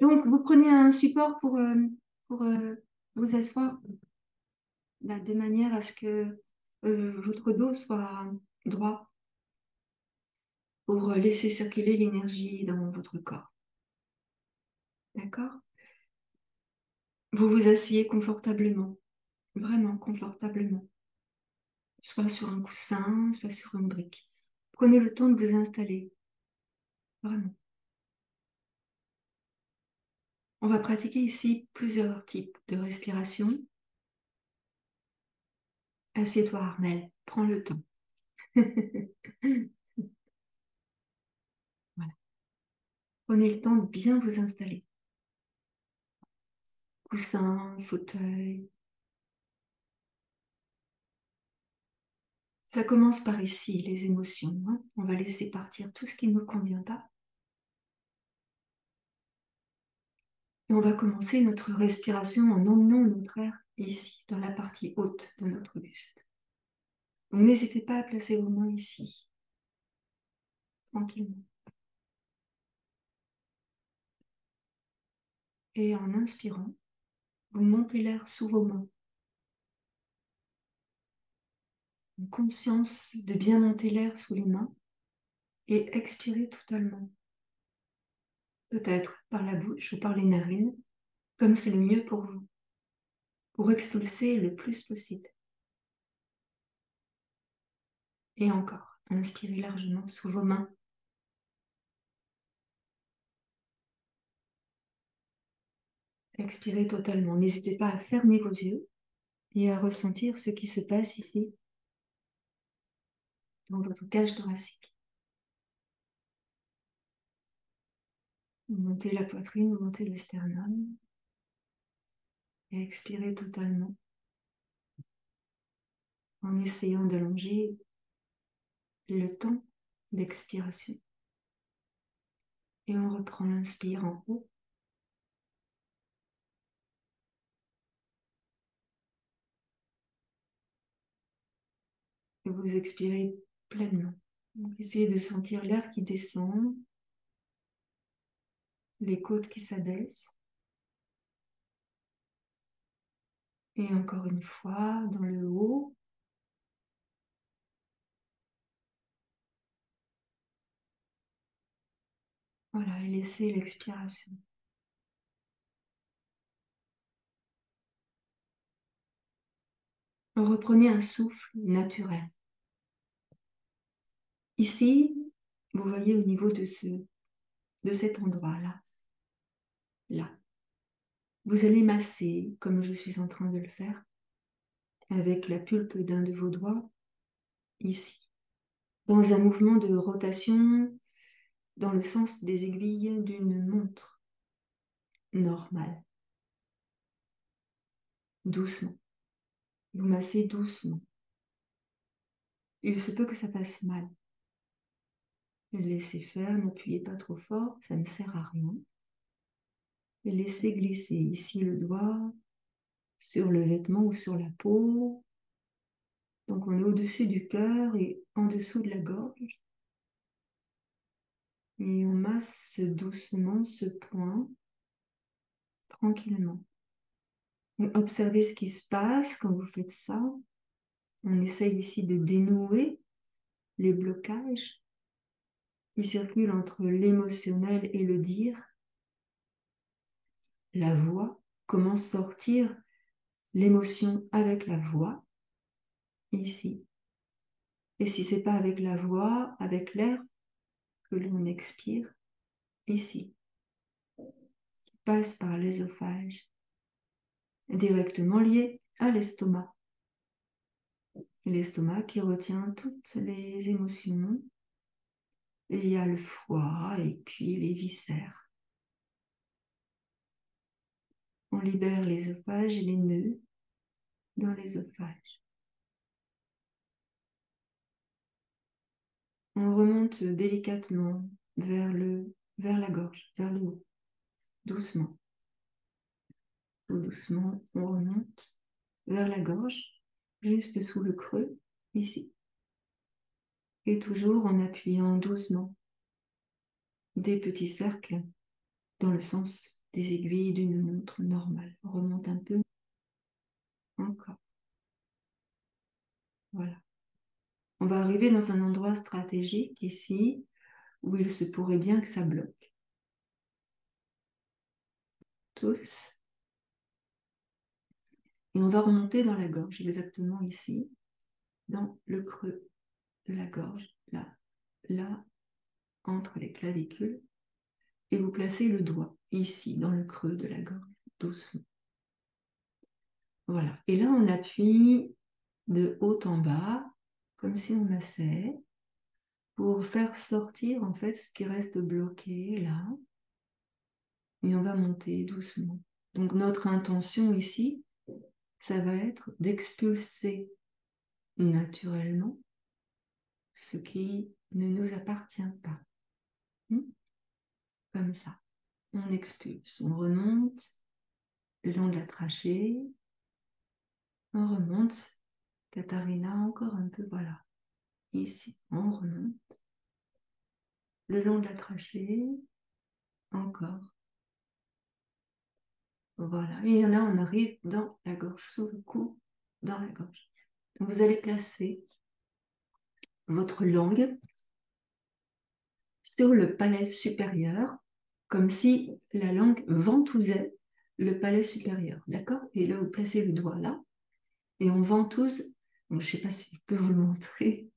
Donc, vous prenez un support pour vous asseoir là, de manière à ce que votre dos soit droit pour laisser circuler l'énergie dans votre corps. D'accord? Vous vous asseyez confortablement, vraiment confortablement, soit sur un coussin, soit sur une brique. Prenez le temps de vous installer, vraiment. On va pratiquer ici plusieurs types de respiration. Assieds-toi, Armel, prends le temps. Voilà. Prenez le temps de bien vous installer. Coussin, fauteuil. Ça commence par ici, les émotions, hein. On va laisser partir tout ce qui ne nous convient pas. Et on va commencer notre respiration en emmenant notre air ici, dans la partie haute de notre buste. Donc n'hésitez pas à placer vos mains ici, tranquillement. Et en inspirant, vous montez l'air sous vos mains. Une conscience de bien monter l'air sous les mains et expirer totalement. Peut-être par la bouche ou par les narines, comme c'est le mieux pour vous, pour expulser le plus possible. Et encore, inspirez largement sous vos mains. Expirez totalement. N'hésitez pas à fermer vos yeux et à ressentir ce qui se passe ici, dans votre cage thoracique. Vous montez la poitrine, vous montez le sternum et expirez totalement en essayant d'allonger le temps d'expiration. Et on reprend l'inspire en haut. Et vous expirez pleinement. Donc, essayez de sentir l'air qui descend, les côtes qui s'abaissent. Et encore une fois, dans le haut. Voilà, et laissez l'expiration. Reprenez un souffle naturel. Ici, vous voyez au niveau de cet endroit-là, là. Vous allez masser, comme je suis en train de le faire, avec la pulpe d'un de vos doigts, ici, dans un mouvement de rotation dans le sens des aiguilles d'une montre normale. Doucement. Vous massez doucement. Il se peut que ça fasse mal. Laissez faire, n'appuyez pas trop fort, ça ne sert à rien. Laissez glisser ici le doigt sur le vêtement ou sur la peau. Donc on est au-dessus du cœur et en dessous de la gorge. Et on masse doucement ce point, tranquillement. Observez ce qui se passe quand vous faites ça. On essaye ici de dénouer les blocages qui circulent entre l'émotionnel et le dire. La voix, comment sortir l'émotion avec la voix, ici. Et si c'est pas avec la voix, avec l'air que l'on expire, ici, qui passe par l'œsophage, directement lié à l'estomac. L'estomac qui retient toutes les émotions. Il y a le foie et puis les viscères. On libère l'œsophage et les nœuds dans l'œsophage. On remonte délicatement vers la gorge, vers le haut, doucement. Tout doucement, on remonte vers la gorge, juste sous le creux, ici. Et toujours en appuyant doucement des petits cercles dans le sens des aiguilles d'une montre normale. On remonte un peu. Encore. Voilà. On va arriver dans un endroit stratégique ici où il se pourrait bien que ça bloque. Tous. Et on va remonter dans la gorge, exactement ici, dans le creux de la gorge, là, entre les clavicules. Et vous placez le doigt ici, dans le creux de la gorge, doucement. Voilà. Et là, on appuie de haut en bas, comme si on massait, pour faire sortir en fait ce qui reste bloqué là. Et on va monter doucement. Donc notre intention ici, ça va être d'expulser naturellement ce qui ne nous appartient pas. Comme ça. On expulse, on remonte le long de la trachée, on remonte. Katharina, encore un peu, voilà. Ici, on remonte le long de la trachée, encore. Voilà. Et il y en a, on arrive dans la gorge, sous le cou, dans la gorge. Donc vous allez placer votre langue sur le palais supérieur, comme si la langue ventousait le palais supérieur. D'accord? Et là, vous placez le doigt là, et on ventouse. Donc, je ne sais pas si je peux vous le montrer.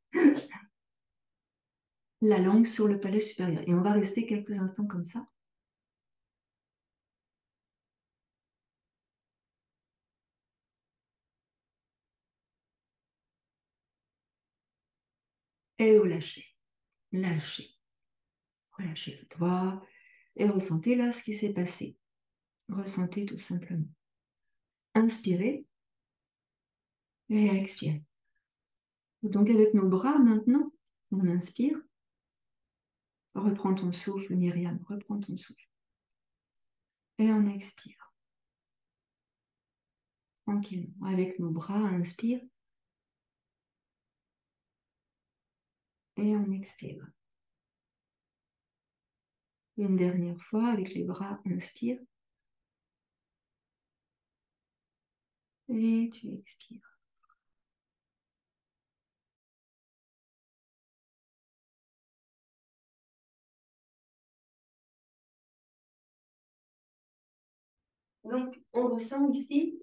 La langue sur le palais supérieur. Et on va rester quelques instants comme ça. Et vous lâchez. Lâchez. Relâchez le doigt et ressentez là ce qui s'est passé. Ressentez tout simplement. Inspirez et expirez. Donc avec nos bras maintenant, on inspire. Reprends ton souffle, Myriam, reprends ton souffle. Et on expire. Tranquillement. Avec nos bras, inspire. Et on expire. Une dernière fois, avec les bras, inspire. Et tu expires. Donc, on ressent ici,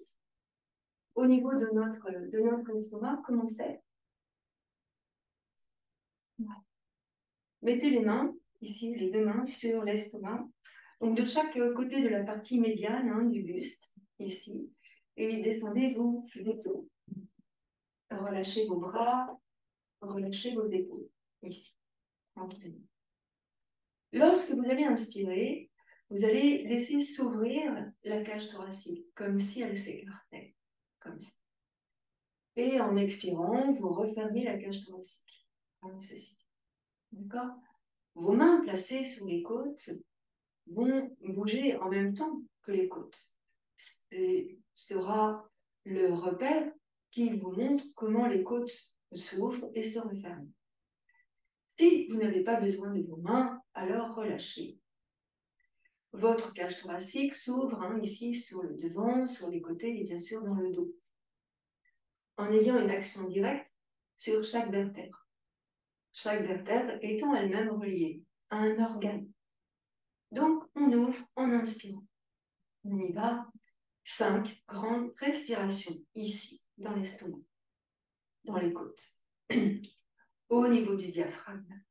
au niveau de notre estomac, comment c'est. Mettez les mains, ici, les deux mains sur l'estomac. Donc, de chaque côté de la partie médiane du buste, ici. Et descendez-vous les dos. Relâchez vos bras, relâchez vos épaules, ici, tranquillement. Lorsque vous allez inspirer, vous allez laisser s'ouvrir la cage thoracique, comme si elle s'écartait, comme ça. Et en expirant, vous refermez la cage thoracique, comme ceci. D'accord? Vos mains placées sur les côtes vont bouger en même temps que les côtes. Ce sera le repère qui vous montre comment les côtes s'ouvrent et se referment. Si vous n'avez pas besoin de vos mains, alors relâchez. Votre cage thoracique s'ouvre ici sur le devant, sur les côtés et bien sûr dans le dos, en ayant une action directe sur chaque vertèbre. Chaque vertèbre étant elle-même reliée à un organe. Donc, on ouvre en inspirant. On y va. 5 grandes respirations ici, dans l'estomac, dans les côtes, au niveau du diaphragme.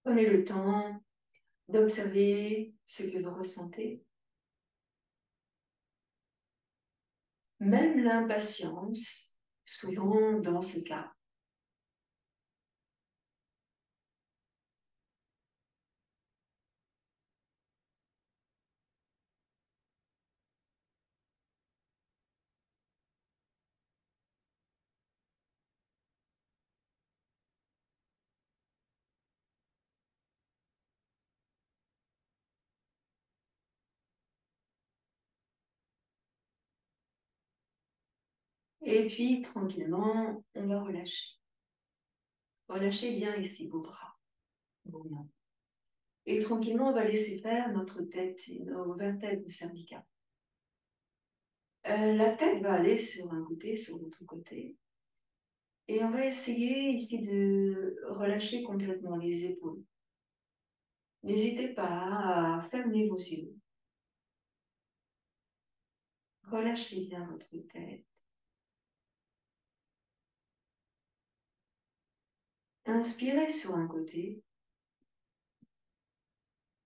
Prenez le temps d'observer ce que vous ressentez. Même l'impatience, souvent dans ce cas. Et puis, tranquillement, on va relâcher. Relâchez bien ici vos bras, vos mains. Et tranquillement, on va laisser faire notre tête et nos vertèbres cervicales. La tête va aller sur un côté, sur l'autre côté. Et on va essayer ici de relâcher complètement les épaules. N'hésitez pas à fermer vos yeux. Relâchez bien votre tête. Inspirez sur un côté.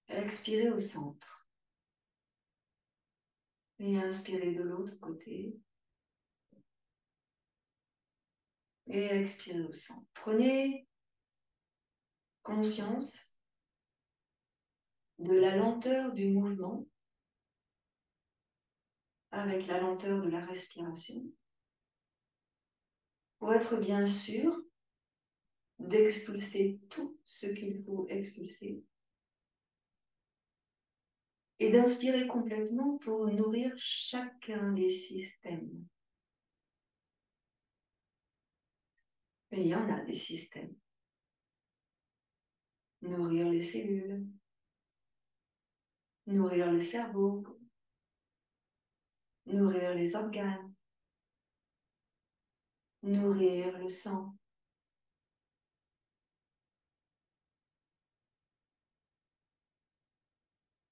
Expirez au centre. Et inspirez de l'autre côté. Et expirez au centre. Prenez conscience de la lenteur du mouvement avec la lenteur de la respiration pour être bien sûr d'expulser tout ce qu'il faut expulser et d'inspirer complètement pour nourrir chacun des systèmes. Et il y en a des systèmes. Nourrir les cellules, nourrir le cerveau, nourrir les organes, nourrir le sang.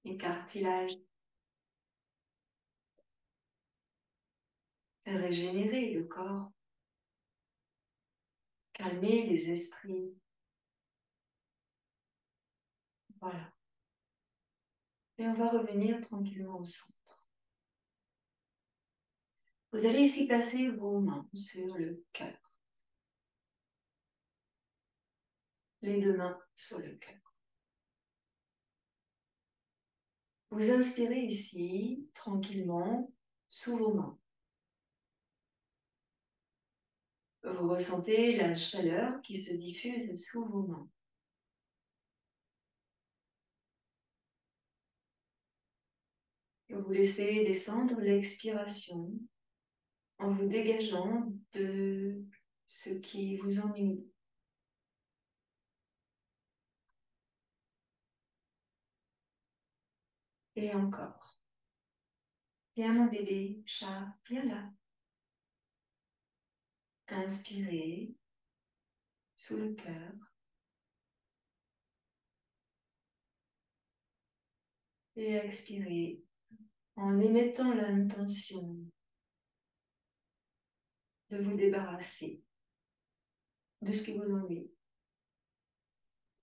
Les cartilages, régénérer le corps, calmer les esprits. Voilà. Et on va revenir tranquillement au centre. Vous allez ici placer vos mains sur le cœur. Les deux mains sur le cœur. Vous inspirez ici, tranquillement, sous vos mains. Vous ressentez la chaleur qui se diffuse sous vos mains. Vous laissez descendre l'expiration en vous dégageant de ce qui vous ennuie. Et encore. Viens mon bébé, chat, viens là. Inspirez sous le cœur. Et expirez en émettant l'intention de vous débarrasser de ce qui vous ennuie.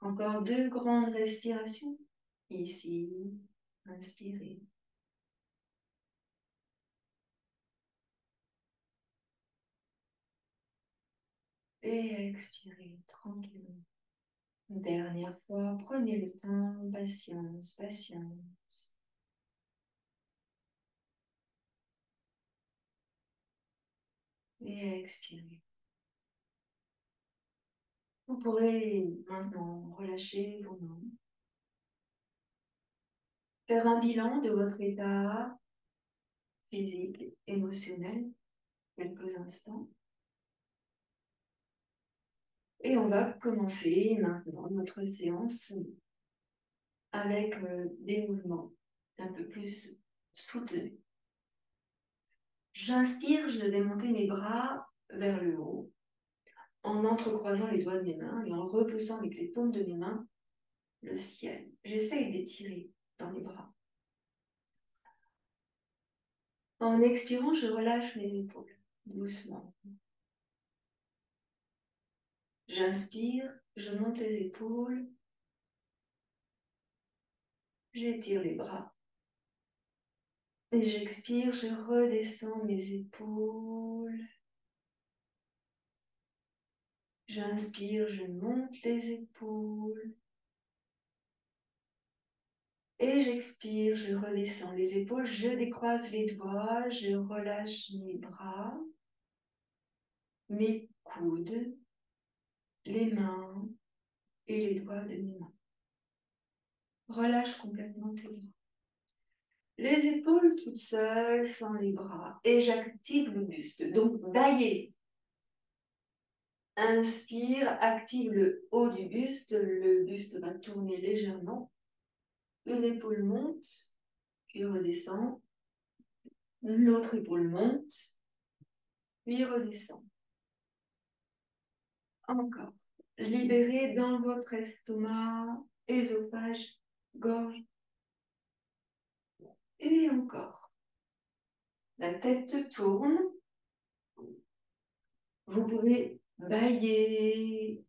Encore 2 grandes respirations. Ici, inspirez. Et expirez tranquillement. Dernière fois, prenez le temps, patience, patience. Et expirez. Vous pourrez maintenant relâcher vos mains. Faire un bilan de votre état physique, émotionnel, quelques instants. Et on va commencer maintenant notre séance avec des mouvements un peu plus soutenus. J'inspire, je vais monter mes bras vers le haut en entrecroisant les doigts de mes mains et en repoussant avec les paumes de mes mains le ciel. J'essaye d'étirer dans les bras. En expirant, je relâche les épaules doucement. J'inspire, je monte les épaules, j'étire les bras. Et j'expire, je redescends mes épaules. J'inspire, je monte les épaules. Et j'expire, je redescends les épaules, je décroise les doigts, je relâche mes bras, mes coudes, les mains et les doigts de mes mains. Relâche complètement tes bras. Les épaules toutes seules, sans les bras. Et j'active le buste. Donc, baillez. Inspire, active le haut du buste. Le buste va tourner légèrement. Une épaule monte, puis redescend. L'autre épaule monte, puis redescend. Encore. Libérez dans votre estomac, œsophage, gorge. Et encore. La tête tourne. Vous pouvez bailler,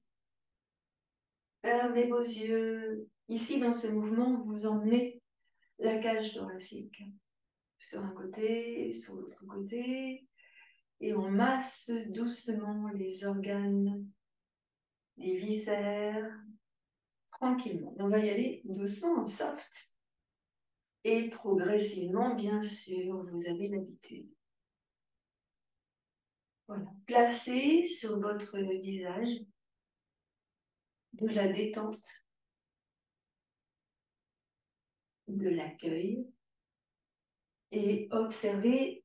fermez vos yeux. Ici, dans ce mouvement, vous emmenez la cage thoracique sur un côté, sur l'autre côté, et on masse doucement les organes, les viscères, tranquillement. On va y aller doucement, soft. Et progressivement, bien sûr, vous avez l'habitude. Voilà. Placez sur votre visage de la détente, de l'accueil, et observez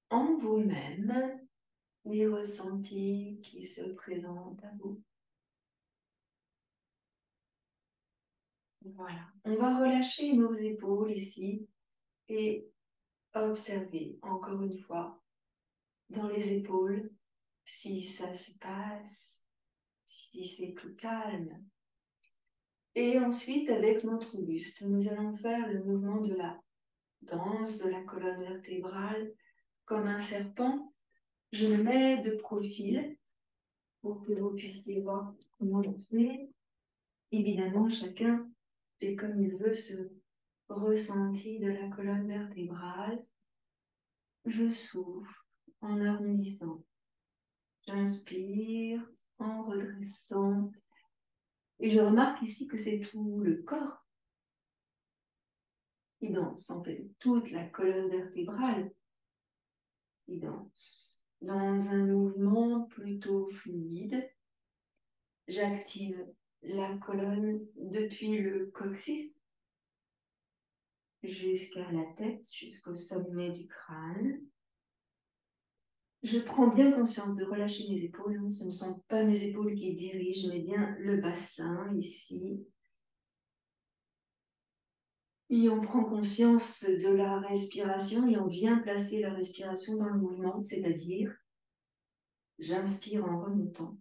en vous-même les ressentis qui se présentent à vous. Voilà. On va relâcher nos épaules ici et observer encore une fois dans les épaules si ça se passe, si c'est plus calme. Et ensuite, avec notre buste, nous allons faire le mouvement de la danse de la colonne vertébrale comme un serpent. Je me mets de profil pour que vous puissiez voir comment je fais. Évidemment, chacun fait comme il veut ce ressenti de la colonne vertébrale. Je souffle en arrondissant. J'inspire en redressant. Et je remarque ici que c'est tout le corps qui danse, en fait, toute la colonne vertébrale qui danse. Dans un mouvement plutôt fluide, j'active la colonne depuis le coccyx jusqu'à la tête, jusqu'au sommet du crâne. Je prends bien conscience de relâcher mes épaules. Ce ne sont pas mes épaules qui dirigent, mais bien le bassin ici. Et on prend conscience de la respiration et on vient placer la respiration dans le mouvement, c'est-à-dire j'inspire en remontant.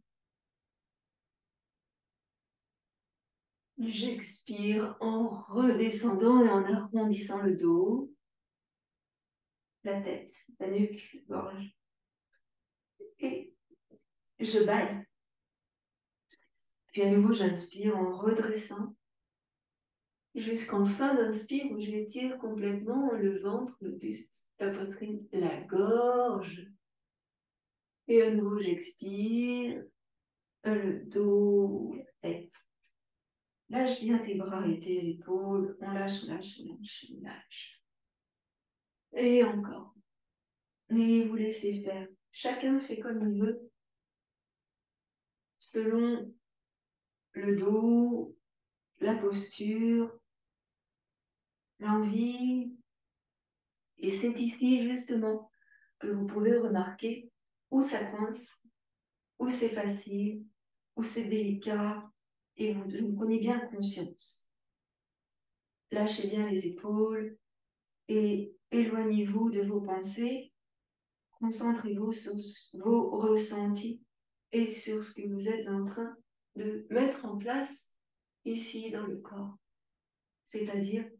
J'expire en redescendant et en arrondissant le dos, la tête, la nuque, la gorge. Et je baille. Puis à nouveau, j'inspire en redressant jusqu'en fin d'inspire où j'étire complètement le ventre, le buste, la poitrine, la gorge. Et à nouveau, j'expire, le dos, la tête. Lâche bien tes bras et tes épaules. On lâche, lâche, lâche, lâche. Et encore. Et vous laissez faire. Chacun fait comme il veut, selon le dos, la posture, l'envie. Et c'est ici, justement, que vous pouvez remarquer où ça coince, où c'est facile, où c'est délicat, et vous en prenez bien conscience. Lâchez bien les épaules et éloignez-vous de vos pensées. Concentrez-vous sur vos ressentis et sur ce que vous êtes en train de mettre en place ici dans le corps, c'est-à-dire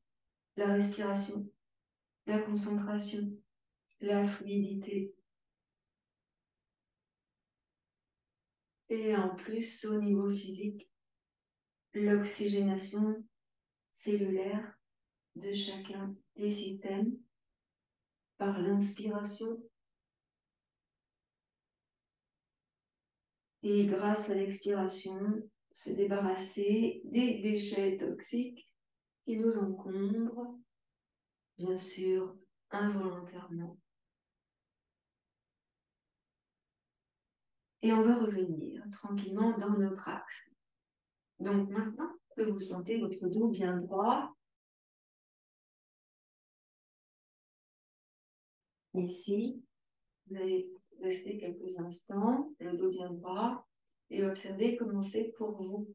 la respiration, la concentration, la fluidité. Et en plus, au niveau physique, l'oxygénation cellulaire de chacun des systèmes par l'inspiration et grâce à l'expiration, se débarrasser des déchets toxiques qui nous encombrent, bien sûr, involontairement. Et on va revenir tranquillement dans notre axe. Donc maintenant que vous sentez votre dos bien droit, ici. Vous allez rester quelques instants, le dos bien droit, et observer comment c'est pour vous.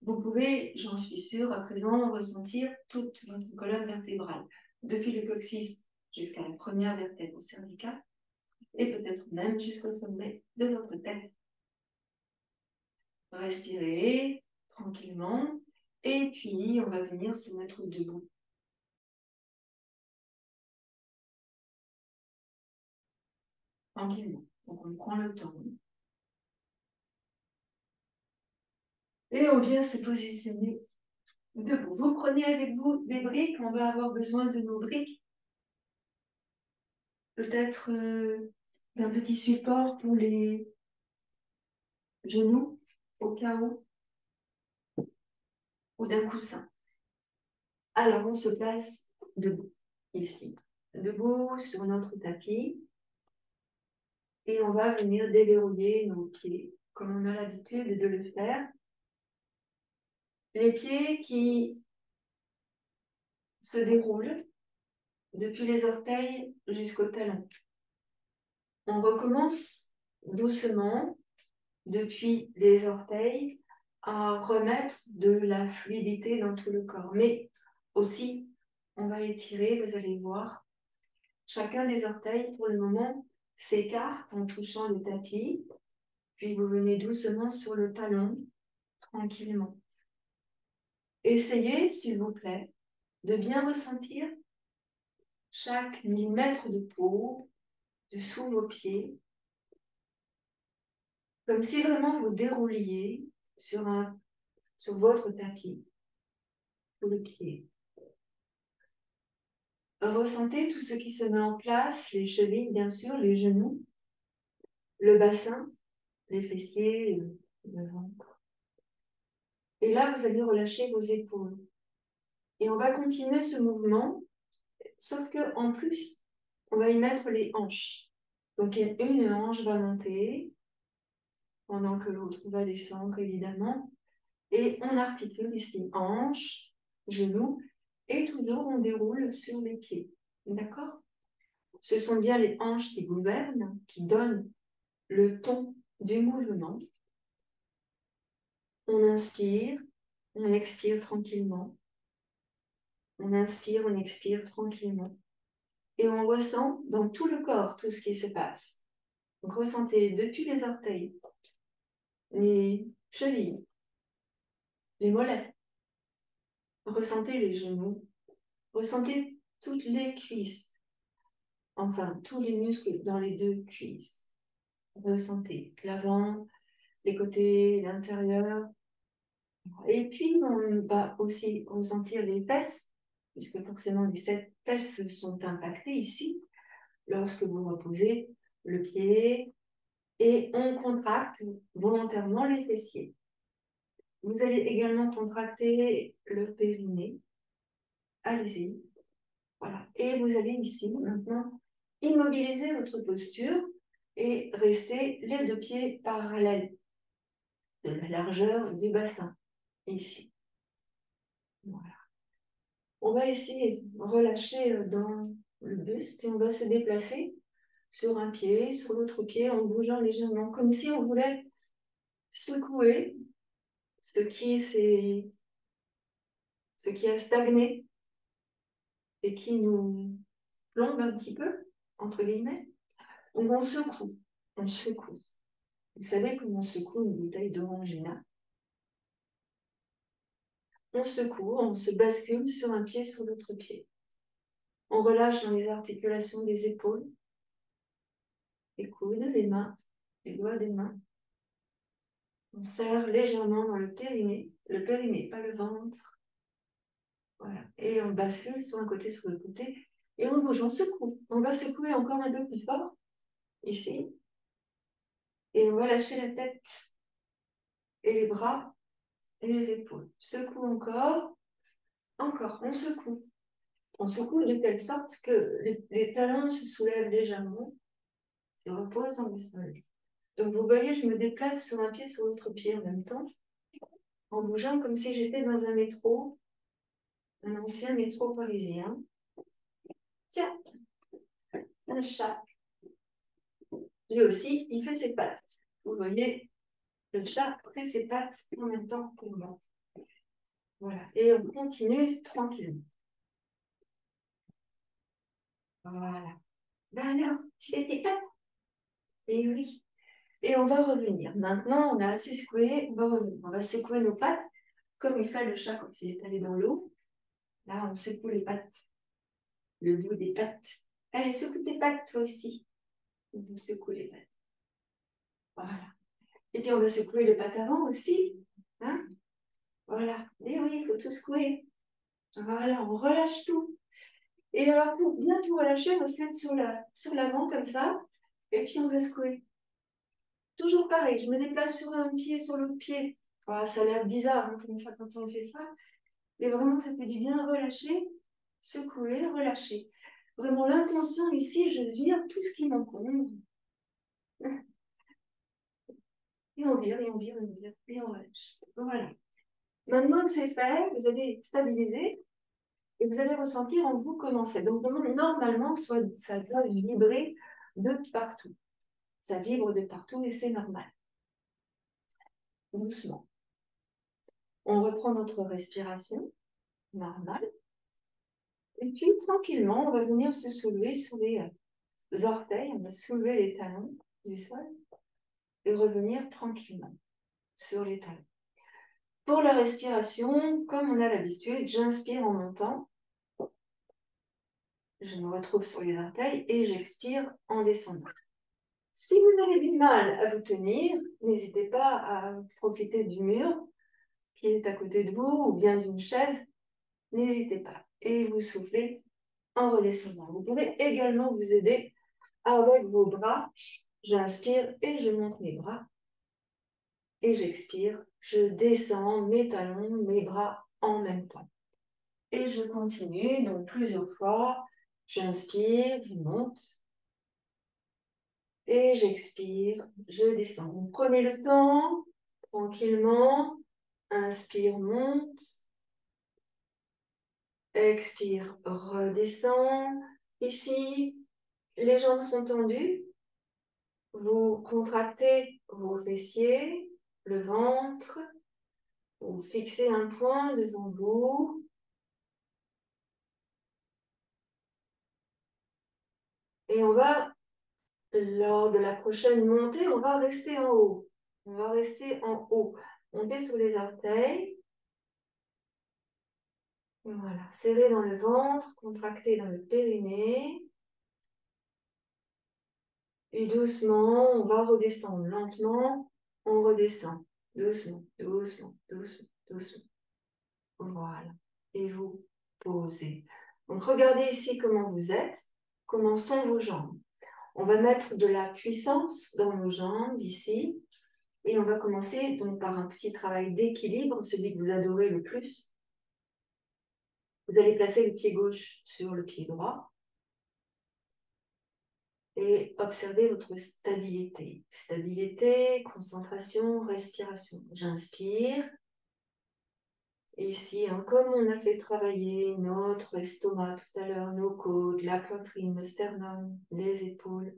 Vous pouvez, j'en suis sûre, à présent ressentir toute votre colonne vertébrale, depuis le coccyx jusqu'à la première vertèbre cervicale, et peut-être même jusqu'au sommet de votre tête. Respirez tranquillement, et puis on va venir se mettre debout. Tranquillement. Donc on prend le temps. Et on vient se positionner debout. Vous prenez avec vous des briques, on va avoir besoin de nos briques. Peut-être d'un petit support pour les genoux, au cas où, ou d'un coussin. Alors on se place debout, ici. Debout sur notre tapis. Et on va venir déverrouiller nos pieds, comme on a l'habitude de le faire. Les pieds qui se déroulent depuis les orteils jusqu'au talon. On recommence doucement, depuis les orteils, à remettre de la fluidité dans tout le corps. Mais aussi, on va étirer, vous allez voir, chacun des orteils, pour le moment, s'écarte en touchant le tapis. Puis vous venez doucement sur le talon, tranquillement. Essayez, s'il vous plaît, de bien ressentir chaque millimètre de peau dessous vos pieds, comme si vraiment vous dérouliez sur votre tapis, sous le pied. Ressentez tout ce qui se met en place, les chevilles, bien sûr, les genoux, le bassin, les fessiers, le ventre. Et là, vous allez relâcher vos épaules. Et on va continuer ce mouvement, sauf qu'en plus, on va y mettre les hanches. Donc, une hanche va monter, pendant que l'autre va descendre, évidemment. Et on articule ici hanche, genou, et toujours on déroule sur les pieds. D'accord? Ce sont bien les hanches qui gouvernent, qui donnent le ton du mouvement. On inspire, on expire tranquillement. On inspire, on expire tranquillement. Et on ressent dans tout le corps tout ce qui se passe. Donc ressentez depuis les orteils, les chevilles, les mollets. Ressentez les genoux. Ressentez toutes les cuisses. Enfin, tous les muscles dans les deux cuisses. Ressentez l'avant, les côtés, l'intérieur. Et puis, on va aussi ressentir les fesses, puisque forcément les fesses sont impactées ici, lorsque vous reposez le pied, et on contracte volontairement les fessiers. Vous allez également contracter le périnée. Allez-y. Voilà. Et vous allez ici, maintenant, immobiliser votre posture et rester les deux pieds parallèles de la largeur du bassin, ici. Voilà. On va essayer de relâcher dans le buste et on va se déplacer sur un pied, sur l'autre pied, en bougeant légèrement, comme si on voulait secouer ce qui a stagné et qui nous plombe un petit peu, entre guillemets. Donc on secoue, on secoue. Vous savez comment on secoue une bouteille d'orangina? On secoue, on se bascule sur un pied, sur l'autre pied. On relâche dans les articulations des épaules, les coudes, les mains, les doigts des mains. On serre légèrement dans le périnée, pas le ventre. Voilà. Et on bascule sur un côté, sur le côté, et on bouge, on secoue. On va secouer encore un peu plus fort, ici, et on va lâcher la tête, et les bras, et les épaules. Secoue encore, on secoue. On secoue de telle sorte que les talons se soulèvent légèrement, se reposent dans le sol. Donc vous voyez, je me déplace sur un pied, sur l'autre pied en même temps, en bougeant comme si j'étais dans un métro, un ancien métro parisien. Tiens, un chat. Lui aussi, il fait ses pattes. Vous voyez, le chat fait ses pattes en même temps que moi. Voilà. Et on continue tranquillement. Voilà. Ben alors, tu fais tes pattes? Et oui. Et on va revenir. Maintenant, on a assez secoué, on va revenir. On va secouer nos pattes, comme il fait le chat quand il est allé dans l'eau. Là, on secoue les pattes, le bout des pattes. Allez, secoue tes pattes, toi aussi. On secoue les pattes. Voilà. Et puis, on va secouer le pattes avant aussi. Hein? Voilà. Et oui, il faut tout secouer. Voilà, on relâche tout. Et alors, pour bien tout relâcher, on va se mettre sur l'avant comme ça. Et puis, on va secouer. Toujours pareil, je me déplace sur un pied, sur l'autre pied. Ah, ça a l'air bizarre hein, comme ça quand on fait ça. Mais vraiment, ça fait du bien relâcher, secouer, relâcher. Vraiment, l'intention ici, je vire tout ce qui m'encombre. Et on vire, et on vire, et on vire, et on relâche. Voilà. Maintenant que c'est fait, vous allez stabiliser et vous allez ressentir en vous comment c'est. Donc, normalement, ça doit vibrer de partout. Ça vibre de partout et c'est normal. Doucement. On reprend notre respiration normale. Et puis, tranquillement, on va venir se soulever sur les orteils. On va soulever les talons du sol et revenir tranquillement sur les talons. Pour la respiration, comme on a l'habitude, j'inspire en montant. Je me retrouve sur les orteils et j'expire en descendant. Si vous avez du mal à vous tenir, n'hésitez pas à profiter du mur qui est à côté de vous ou bien d'une chaise. N'hésitez pas. Et vous soufflez en redescendant. Vous pouvez également vous aider avec vos bras. J'inspire et je monte mes bras. Et j'expire. Je descends mes talons, mes bras en même temps. Et je continue, donc plusieurs fois. J'inspire, je monte. Et j'expire, je descends. Vous prenez le temps, tranquillement. Inspire, monte. Expire, redescend. Ici, les jambes sont tendues. Vous contractez vos fessiers, le ventre. Vous fixez un point devant vous. Et on va, lors de la prochaine montée, on va rester en haut. On va rester en haut. Monter sur les orteils. Voilà. Serrer dans le ventre, contracter dans le périnée. Et doucement, on va redescendre. Lentement, on redescend. Doucement, doucement, doucement, doucement. Voilà. Et vous posez. Donc, regardez ici comment vous êtes, comment sont vos jambes. On va mettre de la puissance dans nos jambes ici. Et on va commencer donc par un petit travail d'équilibre, celui que vous adorez le plus. Vous allez placer le pied gauche sur le pied droit. Et observez votre stabilité. Stabilité, concentration, respiration. J'inspire. Ici, hein, comme on a fait travailler notre estomac tout à l'heure, nos côtes, la poitrine, le sternum, les épaules.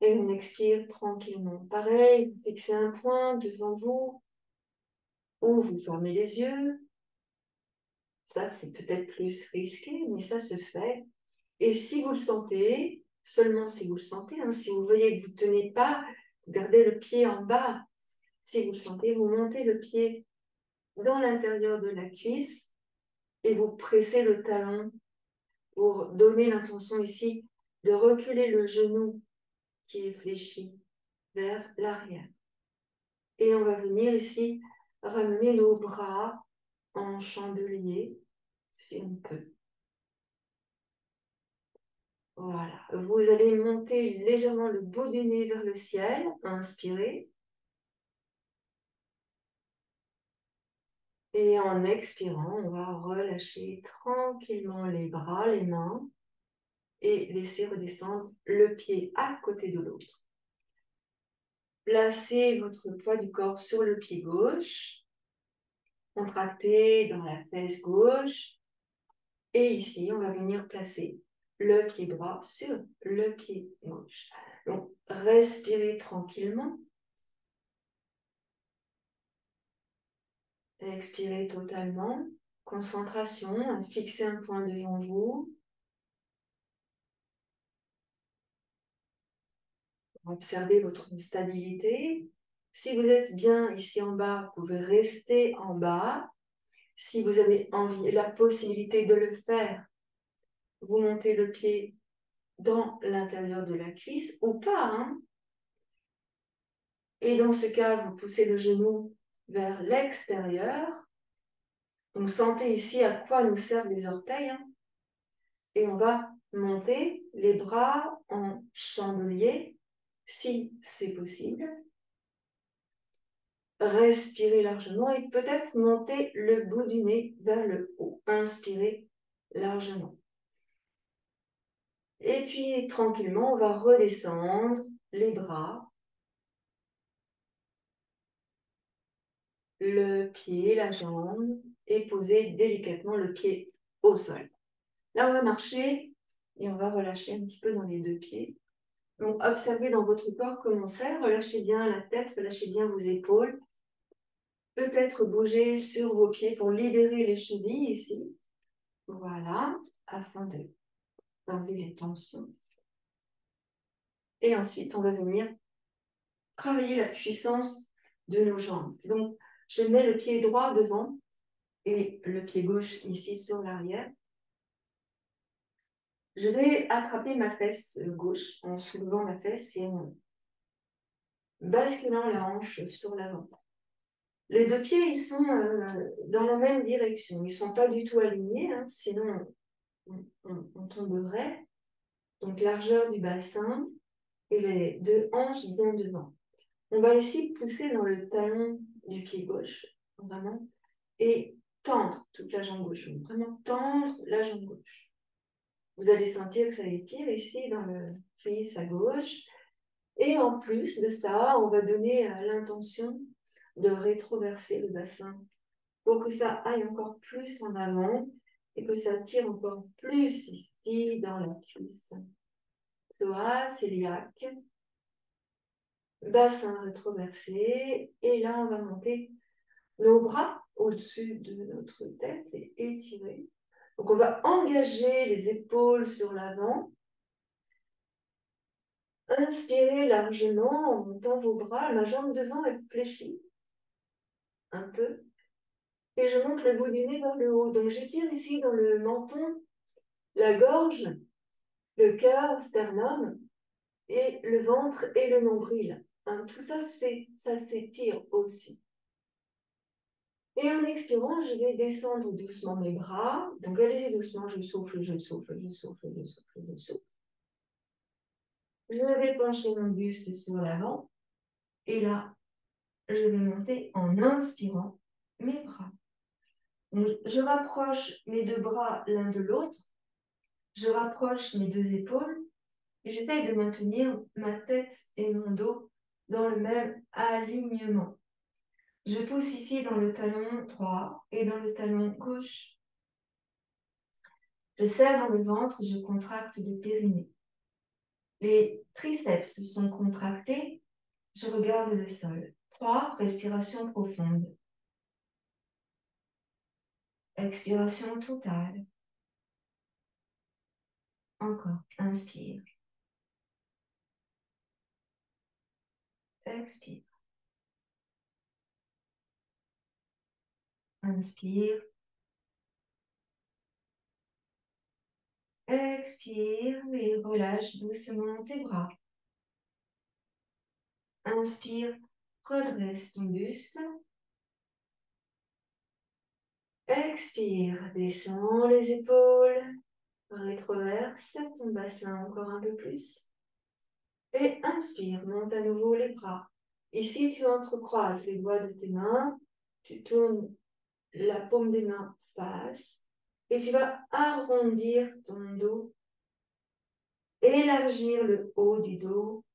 Et on expire tranquillement. Pareil, vous fixez un point devant vous, ou vous fermez les yeux. Ça, c'est peut-être plus risqué, mais ça se fait. Et si vous le sentez, seulement si vous le sentez, hein, si vous voyez que vous ne tenez pas, vous gardez le pied en bas. Si vous le sentez, vous montez le pied dans l'intérieur de la cuisse et vous pressez le talon pour donner l'intention ici de reculer le genou qui est fléchi vers l'arrière. Et on va venir ici ramener nos bras en chandelier, si on peut. Voilà. Vous allez monter légèrement le bout du nez vers le ciel. Inspirez. Et en expirant, on va relâcher tranquillement les bras, les mains et laisser redescendre le pied à côté de l'autre. Placez votre poids du corps sur le pied gauche. Contractez dans la fesse gauche. Et ici, on va venir placer le pied droit sur le pied gauche. Donc, respirez tranquillement. Expirez totalement. Concentration, fixez un point devant vous. Observez votre stabilité. Si vous êtes bien ici en bas, vous pouvez rester en bas. Si vous avez envie, la possibilité de le faire, vous montez le pied dans l'intérieur de la cuisse ou pas. Hein. Et dans ce cas, vous poussez le genou vers l'extérieur. Donc, sentez ici à quoi nous servent les orteils. Hein. Et on va monter les bras en chandelier, si c'est possible. Respirez largement et peut-être monter le bout du nez vers le haut. Inspirez largement. Et puis, tranquillement, on va redescendre les bras, le pied, la jambe, et poser délicatement le pied au sol. Là, on va marcher et on va relâcher un petit peu dans les deux pieds. Donc, observez dans votre corps comment c'est. Relâchez bien la tête, relâchez bien vos épaules. Peut-être bouger sur vos pieds pour libérer les chevilles ici. Voilà, afin d'enlever les tensions. Et ensuite, on va venir travailler la puissance de nos jambes. Donc, je mets le pied droit devant et le pied gauche ici sur l'arrière. Je vais attraper ma fesse gauche en soulevant ma fesse et en basculant la hanche sur l'avant. Les deux pieds, ils sont dans la même direction. Ils ne sont pas du tout alignés, hein, sinon on tomberait. Donc, largeur du bassin et les deux hanches bien devant. On va ici pousser dans le talon du pied gauche, vraiment, et tendre toute la jambe gauche. Vraiment tendre la jambe gauche. Vous allez sentir que ça étire ici dans le cuisse à gauche. Et en plus de ça, on va donner l'intention de rétroverser le bassin pour que ça aille encore plus en avant et que ça tire encore plus ici dans la cuisse. Psoas, cœliaque, bassin rétroversé. Et là, on va monter nos bras au-dessus de notre tête et étirer. Donc, on va engager les épaules sur l'avant. Inspirez largement en montant vos bras. Ma jambe devant est fléchie un peu. Et je monte le bout du nez vers le haut. Donc, j'étire ici dans le menton, la gorge, le cœur, sternum, et le ventre et le nombril. Hein, tout ça, ça s'étire aussi. Et en expirant, je vais descendre doucement mes bras. Donc, allez-y doucement, je souffle, je souffle, je souffle, je souffle, je souffle. Je vais pencher mon buste sur l'avant. Et là, je vais monter en inspirant mes bras. Donc, je rapproche mes deux bras l'un de l'autre. Je rapproche mes deux épaules. Et j'essaye de maintenir ma tête et mon dos dans le même alignement. Je pousse ici dans le talon droit et dans le talon gauche. Je serre dans le ventre, je contracte le périnée. Les triceps sont contractés, je regarde le sol. 3, respiration profonde. Expiration totale. Encore, inspire. Expire. Inspire. Expire et relâche doucement tes bras. Inspire, redresse ton buste. Expire, descends les épaules. Rétroverse ton bassin encore un peu plus. Et inspire, monte à nouveau les bras. Ici, tu entrecroises les doigts de tes mains. Tu tournes la paume des mains face. Et tu vas arrondir ton dos. Élargir le haut du dos.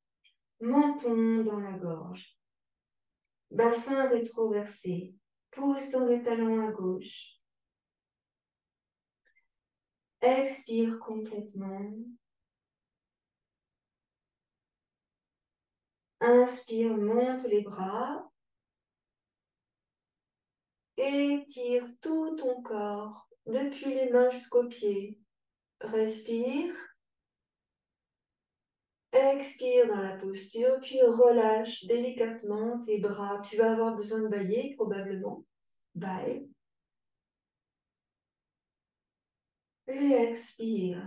Menton dans la gorge. Bassin rétroversé. Pousse dans le talon à gauche. Expire complètement. Inspire, monte les bras. Étire tout ton corps, depuis les mains jusqu'aux pieds. Respire. Expire dans la posture, puis relâche délicatement tes bras. Tu vas avoir besoin de bailler, probablement. Baille. Et expire.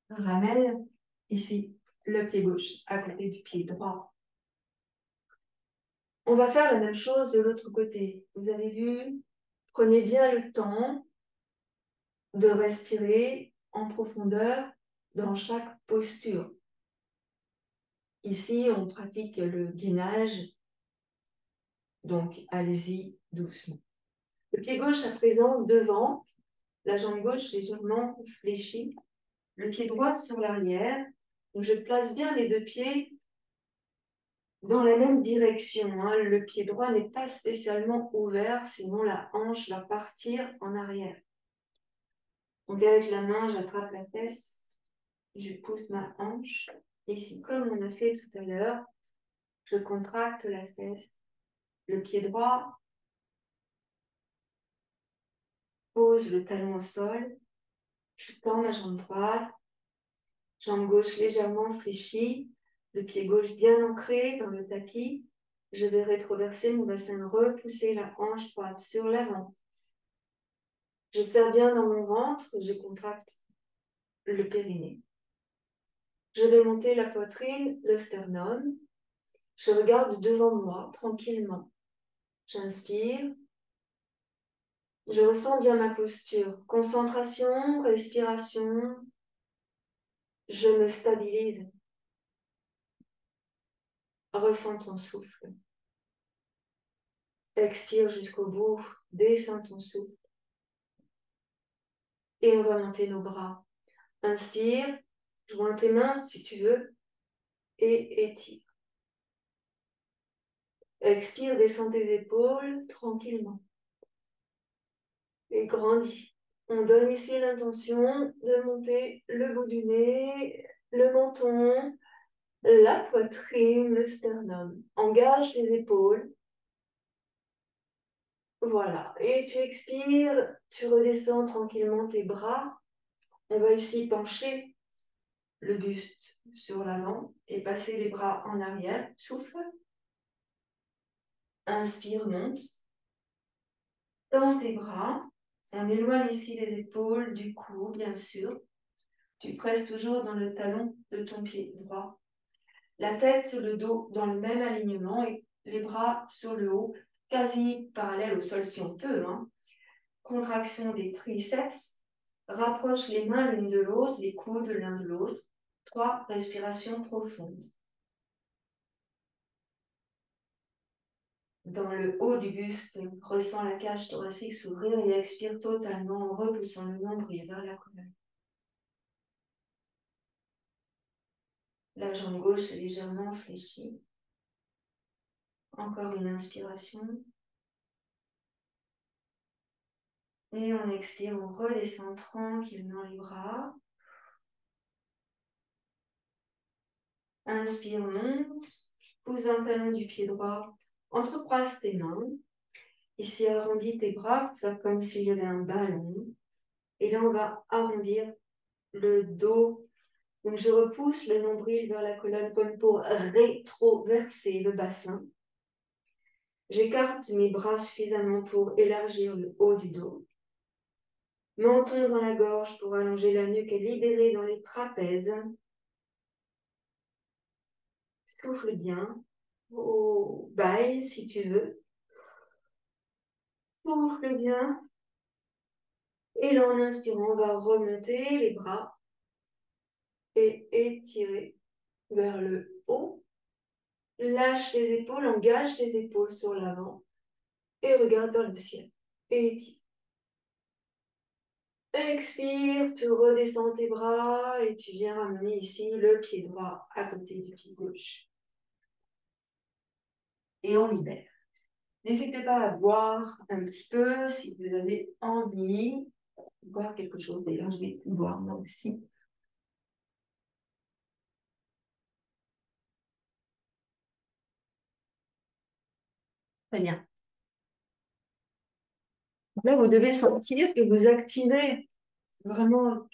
Ramène ici le pied gauche à côté du pied droit. On va faire la même chose de l'autre côté. Vous avez vu? Prenez bien le temps de respirer en profondeur dans chaque posture. Ici, on pratique le gainage, donc allez-y doucement. Le pied gauche à présent devant, la jambe gauche légèrement fléchie, le pied droit sur l'arrière. Donc je place bien les deux pieds dans la même direction. Le pied droit n'est pas spécialement ouvert, sinon la hanche va partir en arrière. Donc avec la main, j'attrape la fesse, je pousse ma hanche. Et ici, comme on a fait tout à l'heure, je contracte la fesse. Le pied droit pose le talon au sol. Je tends ma jambe droite, jambe gauche légèrement fléchie, le pied gauche bien ancré dans le tapis. Je vais rétroverser mon bassin, repousser la hanche droite sur l'avant. Je serre bien dans mon ventre, je contracte le périnée. Je vais monter la poitrine, le sternum. Je regarde devant moi tranquillement. J'inspire. Je ressens bien ma posture. Concentration, respiration. Je me stabilise. Ressens ton souffle. Expire jusqu'au bout. Descends ton souffle. Et on va monter nos bras. Inspire. Joins tes mains si tu veux. Et étire. Expire, descends tes épaules tranquillement. Et grandis. On donne ici l'intention de monter le bout du nez, le menton, la poitrine, le sternum. Engage les épaules. Voilà. Et tu expires, tu redescends tranquillement tes bras. On va ici pencher le buste sur l'avant et passer les bras en arrière. Souffle. Inspire, monte. Tends tes bras. On éloigne ici les épaules du cou, bien sûr. Tu presses toujours dans le talon de ton pied droit. La tête sur le dos dans le même alignement et les bras sur le haut, quasi parallèles au sol si on peut. Contraction des triceps. Rapproche les mains l'une de l'autre, les coudes l'un de l'autre. 3 respirations profondes. Dans le haut du buste, ressens la cage thoracique s'ouvrir et expire totalement en repoussant le nombril vers la colonne. La jambe gauche est légèrement fléchie. Encore une inspiration. Et on expire, on redescend tranquillement les bras. Inspire, monte. Pousse un talon du pied droit. Entrecroise tes mains. Ici, arrondis tes bras pour faire comme s'il y avait un ballon. Et là, on va arrondir le dos. Donc, je repousse le nombril vers la colonne comme pour rétroverser le bassin. J'écarte mes bras suffisamment pour élargir le haut du dos. Menton dans la gorge pour allonger la nuque et libérer dans les trapèzes. Souffle bien. Oh, baille si tu veux. Souffle bien. Et là, en inspirant, on va remonter les bras et étirer vers le haut. Lâche les épaules, engage les épaules sur l'avant et regarde vers le ciel. Et étire. Expire, tu redescends tes bras et tu viens ramener ici le pied droit à côté du pied gauche. Et on libère. N'hésitez pas à boire un petit peu si vous avez envie. boire quelque chose. D'ailleurs, je vais boire moi aussi. Très bien. Là, vous devez sentir que vous activez vraiment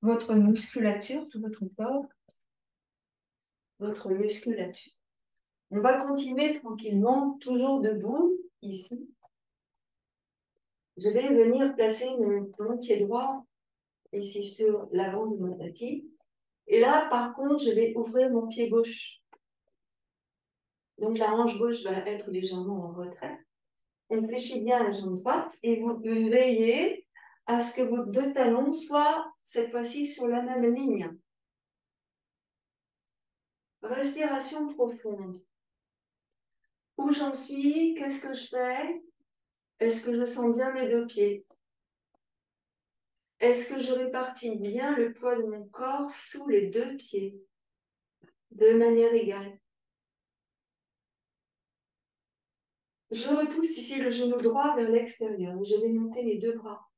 votre musculature, tout votre corps, votre musculature. On va continuer tranquillement, toujours debout, ici. Je vais venir placer mon pied droit ici sur l'avant de mon tapis. Et là, par contre, je vais ouvrir mon pied gauche. Donc, la hanche gauche va être légèrement en retrait. On fléchit bien la jambe droite et vous veillez à ce que vos deux talons soient cette fois-ci sur la même ligne. Respiration profonde. Où j'en suis? Qu'est-ce que je fais? Est-ce que je sens bien mes deux pieds? Est-ce que je répartis bien le poids de mon corps sous les deux pieds de manière égale? Je repousse ici le genou droit vers l'extérieur. Je vais monter mes deux bras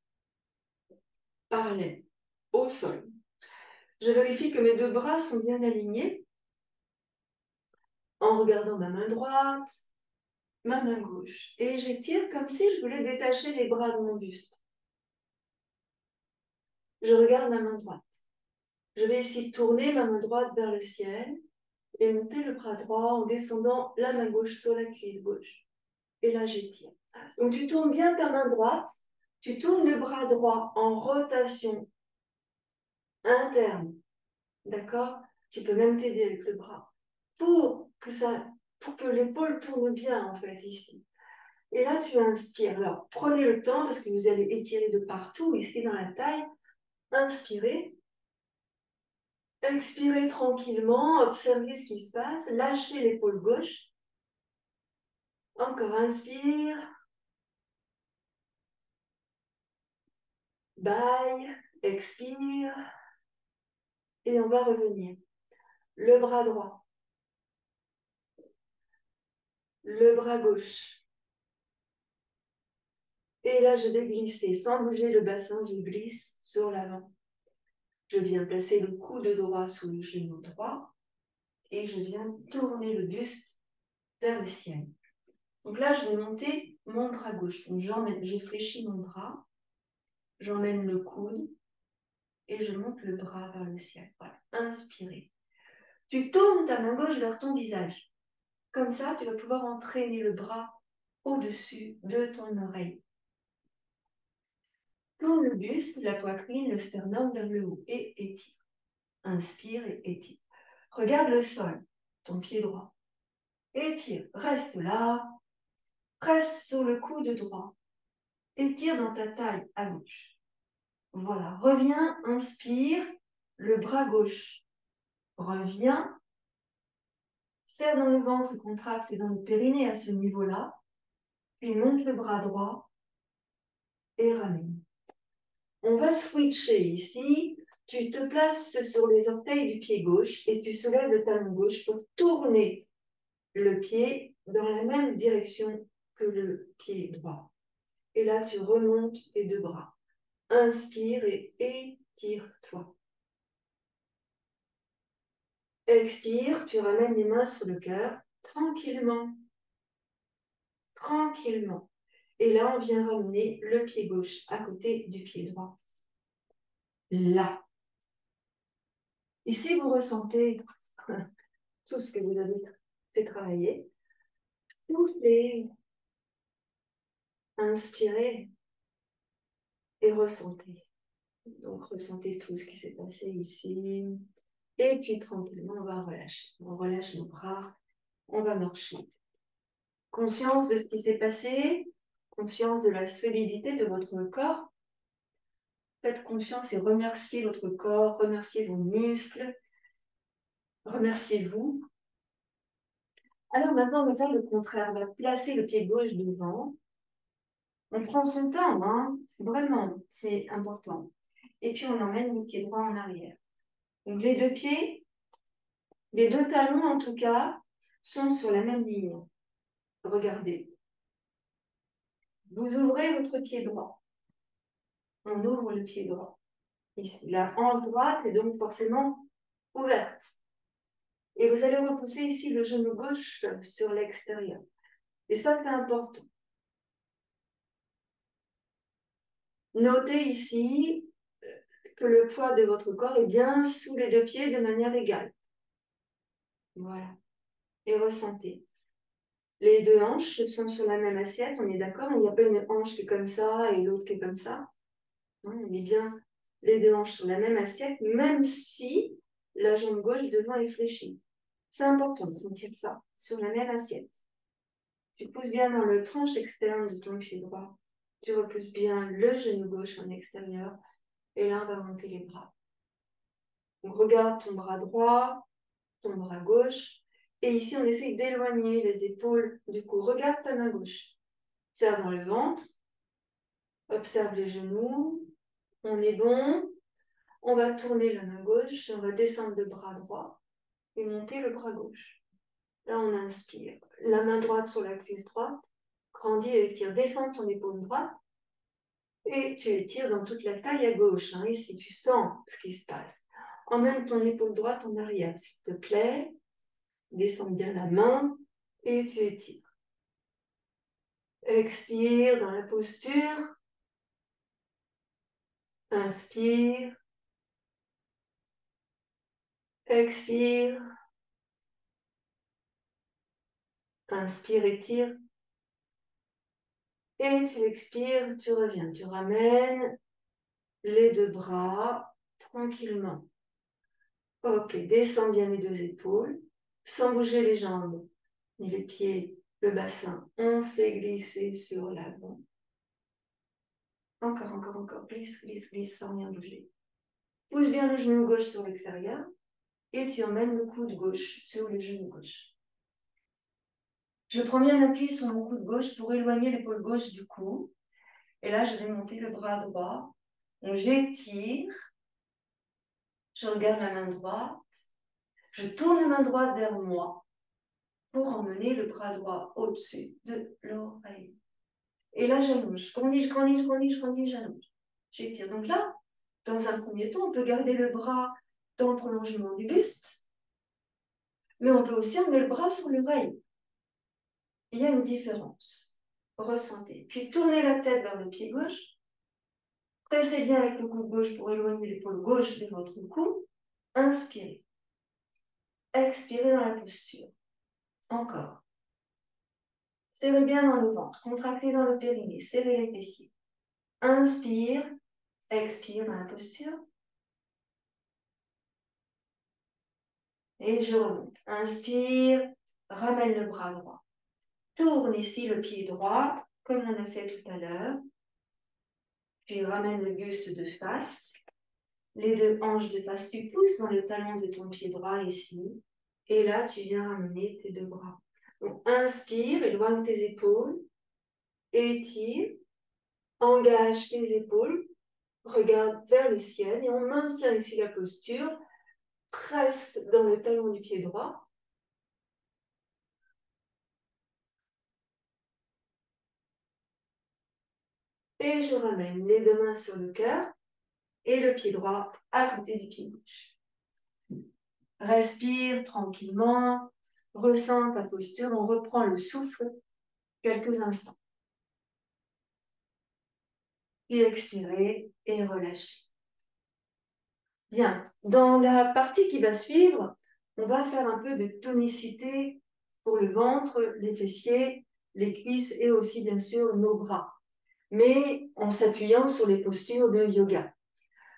parallèles au sol. Je vérifie que mes deux bras sont bien alignés en regardant ma main droite, ma main gauche. Et j'étire comme si je voulais détacher les bras de mon buste. Je regarde ma main droite. Je vais ici tourner ma main droite vers le ciel et monter le bras droit en descendant la main gauche sur la cuisse gauche. Et là, j'étire. Donc, tu tournes bien ta main droite, tu tournes le bras droit en rotation interne. D'accord? Tu peux même t'aider avec le bras pour que l'épaule tourne bien, en fait, ici. Et là, tu inspires. Alors, prenez le temps parce que vous allez étirer de partout, ici dans la taille. Inspirez. Expirez tranquillement, observez ce qui se passe. Lâchez l'épaule gauche. Encore inspire. Baille. Expire. Et on va revenir. Le bras droit. Le bras gauche. Et là, je vais glisser. Sans bouger le bassin, je glisse sur l'avant. Je viens placer le coude droit sous le genou droit. Et je viens tourner le buste vers le ciel. Donc là, je vais monter mon bras gauche. Donc je fléchis mon bras, j'emmène le coude et je monte le bras vers le ciel. Voilà, inspirez. Tu tournes ta main gauche vers ton visage. Comme ça, tu vas pouvoir entraîner le bras au-dessus de ton oreille. Tourne le buste, la poitrine, le sternum vers le haut et étire. Inspire et étire. Regarde le sol, ton pied droit. Étire, reste là. Presse sur le coude droit. Étire dans ta taille à gauche. Voilà, reviens, inspire, le bras gauche. Reviens, serre dans le ventre, contracte dans le périnée à ce niveau-là. Puis monte le bras droit et ramène. On va switcher ici. Tu te places sur les orteils du pied gauche et tu soulèves le talon gauche pour tourner le pied dans la même direction que le pied droit. Et là, tu remontes tes deux bras. Inspire et étire-toi. Expire, tu ramènes les mains sur le cœur, tranquillement. Tranquillement. Et là, on vient ramener le pied gauche à côté du pied droit. Là. Ici, vous ressentez tout ce que vous avez fait travailler. Soufflez, inspirez et ressentez. Donc, ressentez tout ce qui s'est passé ici. Et puis, tranquillement, on va relâcher. On relâche nos bras. On va marcher. Conscience de ce qui s'est passé. Conscience de la solidité de votre corps. Faites confiance et remerciez votre corps. Remerciez vos muscles. Remerciez-vous. Alors maintenant, on va faire le contraire. On va placer le pied gauche devant. On prend son temps, hein. Vraiment, c'est important. Et puis, on emmène le pied droit en arrière. Donc, les deux pieds, les deux talons en tout cas, sont sur la même ligne. Regardez. Vous ouvrez votre pied droit. On ouvre le pied droit. Ici, la hanche droite est donc forcément ouverte. Et vous allez repousser ici le genou gauche sur l'extérieur. Et ça, c'est important. Notez ici que le poids de votre corps est bien sous les deux pieds de manière égale. Voilà. Et ressentez. Les deux hanches sont sur la même assiette, on est d'accord? Il n'y a pas une hanche qui est comme ça et l'autre qui est comme ça. Non, on est bien les deux hanches sur la même assiette, même si la jambe gauche devant est fléchie. C'est important de sentir ça sur la même assiette. Tu pousses bien dans le tranche externe de ton pied droit. Tu repousses bien le genou gauche en extérieur. Et là, on va monter les bras. Donc, regarde ton bras droit, ton bras gauche. Et ici, on essaye d'éloigner les épaules du cou. Regarde ta main gauche. Serre dans le ventre. Observe les genoux. On est bon. On va tourner la main gauche. On va descendre le bras droit et monter le bras gauche. Là, on inspire. La main droite sur la cuisse droite. Grandis et étire. Descends ton épaule droite. Et tu étires dans toute la taille à gauche. Hein, ici, tu sens ce qui se passe. Emmène ton épaule droite en arrière, s'il te plaît. Descends bien la main et tu étires. Expire dans la posture. Inspire. Expire. Inspire, étire. Et tu expires, tu reviens. Tu ramènes les deux bras tranquillement. Ok, descends bien les deux épaules, sans bouger les jambes, ni les pieds, le bassin. On fait glisser sur l'avant. Encore, encore, encore. Glisse, glisse, glisse, sans rien bouger. Pousse bien le genou gauche sur l'extérieur et tu emmènes le coude gauche sur le genou gauche. Je prends bien appui sur mon coude gauche pour éloigner l'épaule gauche du cou. Et là, je vais monter le bras droit. Donc, j'étire. Je regarde la main droite. Je tourne la main droite vers moi pour emmener le bras droit au-dessus de l'oreille. Et là, j'allonge. Je grandis, je grandis, je grandis, je grandis, j'allonge. J'étire. Donc là, dans un premier temps, on peut garder le bras dans le prolongement du buste, mais on peut aussi emmener le bras sur l'oreille. Il y a une différence. Ressentez. Puis tournez la tête vers le pied gauche. Pressez bien avec le coude gauche pour éloigner l'épaule gauche de votre cou. Inspirez. Expirez dans la posture. Encore. Serrez bien dans le ventre. Contractez dans le périnée. Serrez les fessiers. Inspire. Expire dans la posture. Et je remonte. Inspire. Ramène le bras droit. Tourne ici le pied droit, comme on a fait tout à l'heure. Puis ramène le buste de face. Les deux hanches de face. Tu pousses dans le talon de ton pied droit ici. Et là, tu viens ramener tes deux bras. Donc, inspire, éloigne tes épaules. Étire. Engage tes épaules. Regarde vers le ciel. Et on maintient ici la posture. Presse dans le talon du pied droit. Et je ramène les deux mains sur le cœur et le pied droit à côté du pied gauche. Respire tranquillement, ressens ta posture, on reprend le souffle quelques instants. Puis expirez et relâchez. Bien, dans la partie qui va suivre, on va faire un peu de tonicité pour le ventre, les fessiers, les cuisses et aussi bien sûr nos bras, mais en s'appuyant sur les postures de yoga.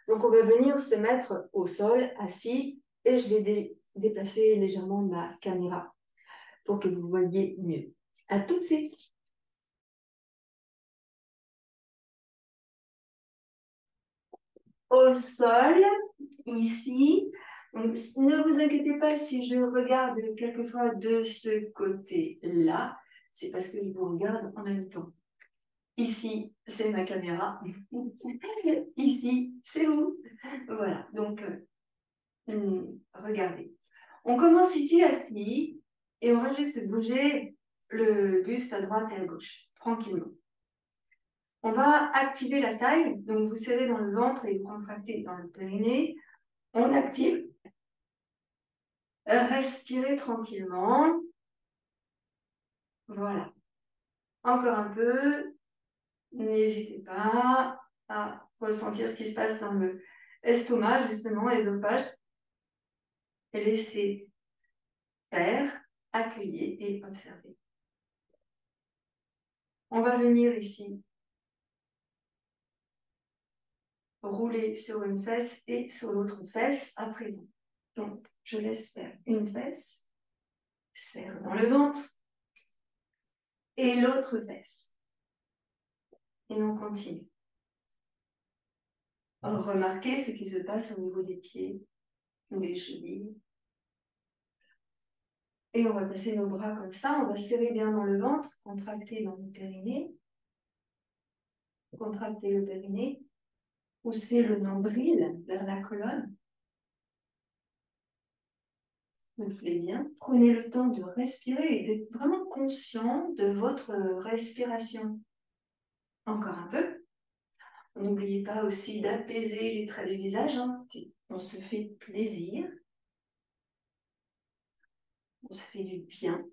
Donc, on va venir se mettre au sol, assis, et je vais déplacer légèrement ma caméra pour que vous voyez mieux. À tout de suite. Au sol, ici. Donc, ne vous inquiétez pas si je regarde quelquefois de ce côté-là. C'est parce que je vous regarde en même temps. Ici, c'est ma caméra. Ici, c'est vous. Voilà, donc regardez. On commence ici assis et on va juste bouger le buste à droite et à gauche, tranquillement. On va activer la taille. Donc, vous serrez dans le ventre et vous contractez dans le périnée. On active. Respirez tranquillement. Voilà. Encore un peu. N'hésitez pas à ressentir ce qui se passe dans le estomac, justement, œsophage. Et laissez faire, accueillir et observer. On va venir ici rouler sur une fesse et sur l'autre fesse à présent. Donc, je laisse faire une fesse, serre dans le ventre, et l'autre fesse. Et on continue. Remarquez ce qui se passe au niveau des pieds, des chevilles. Et on va passer nos bras comme ça, on va serrer bien dans le ventre, contracter dans le périnée, contracter le périnée, pousser le nombril vers la colonne. Soufflez bien. Prenez le temps de respirer et d'être vraiment conscient de votre respiration. Encore un peu. N'oubliez pas aussi d'apaiser les traits du visage. On se fait plaisir. On se fait du bien.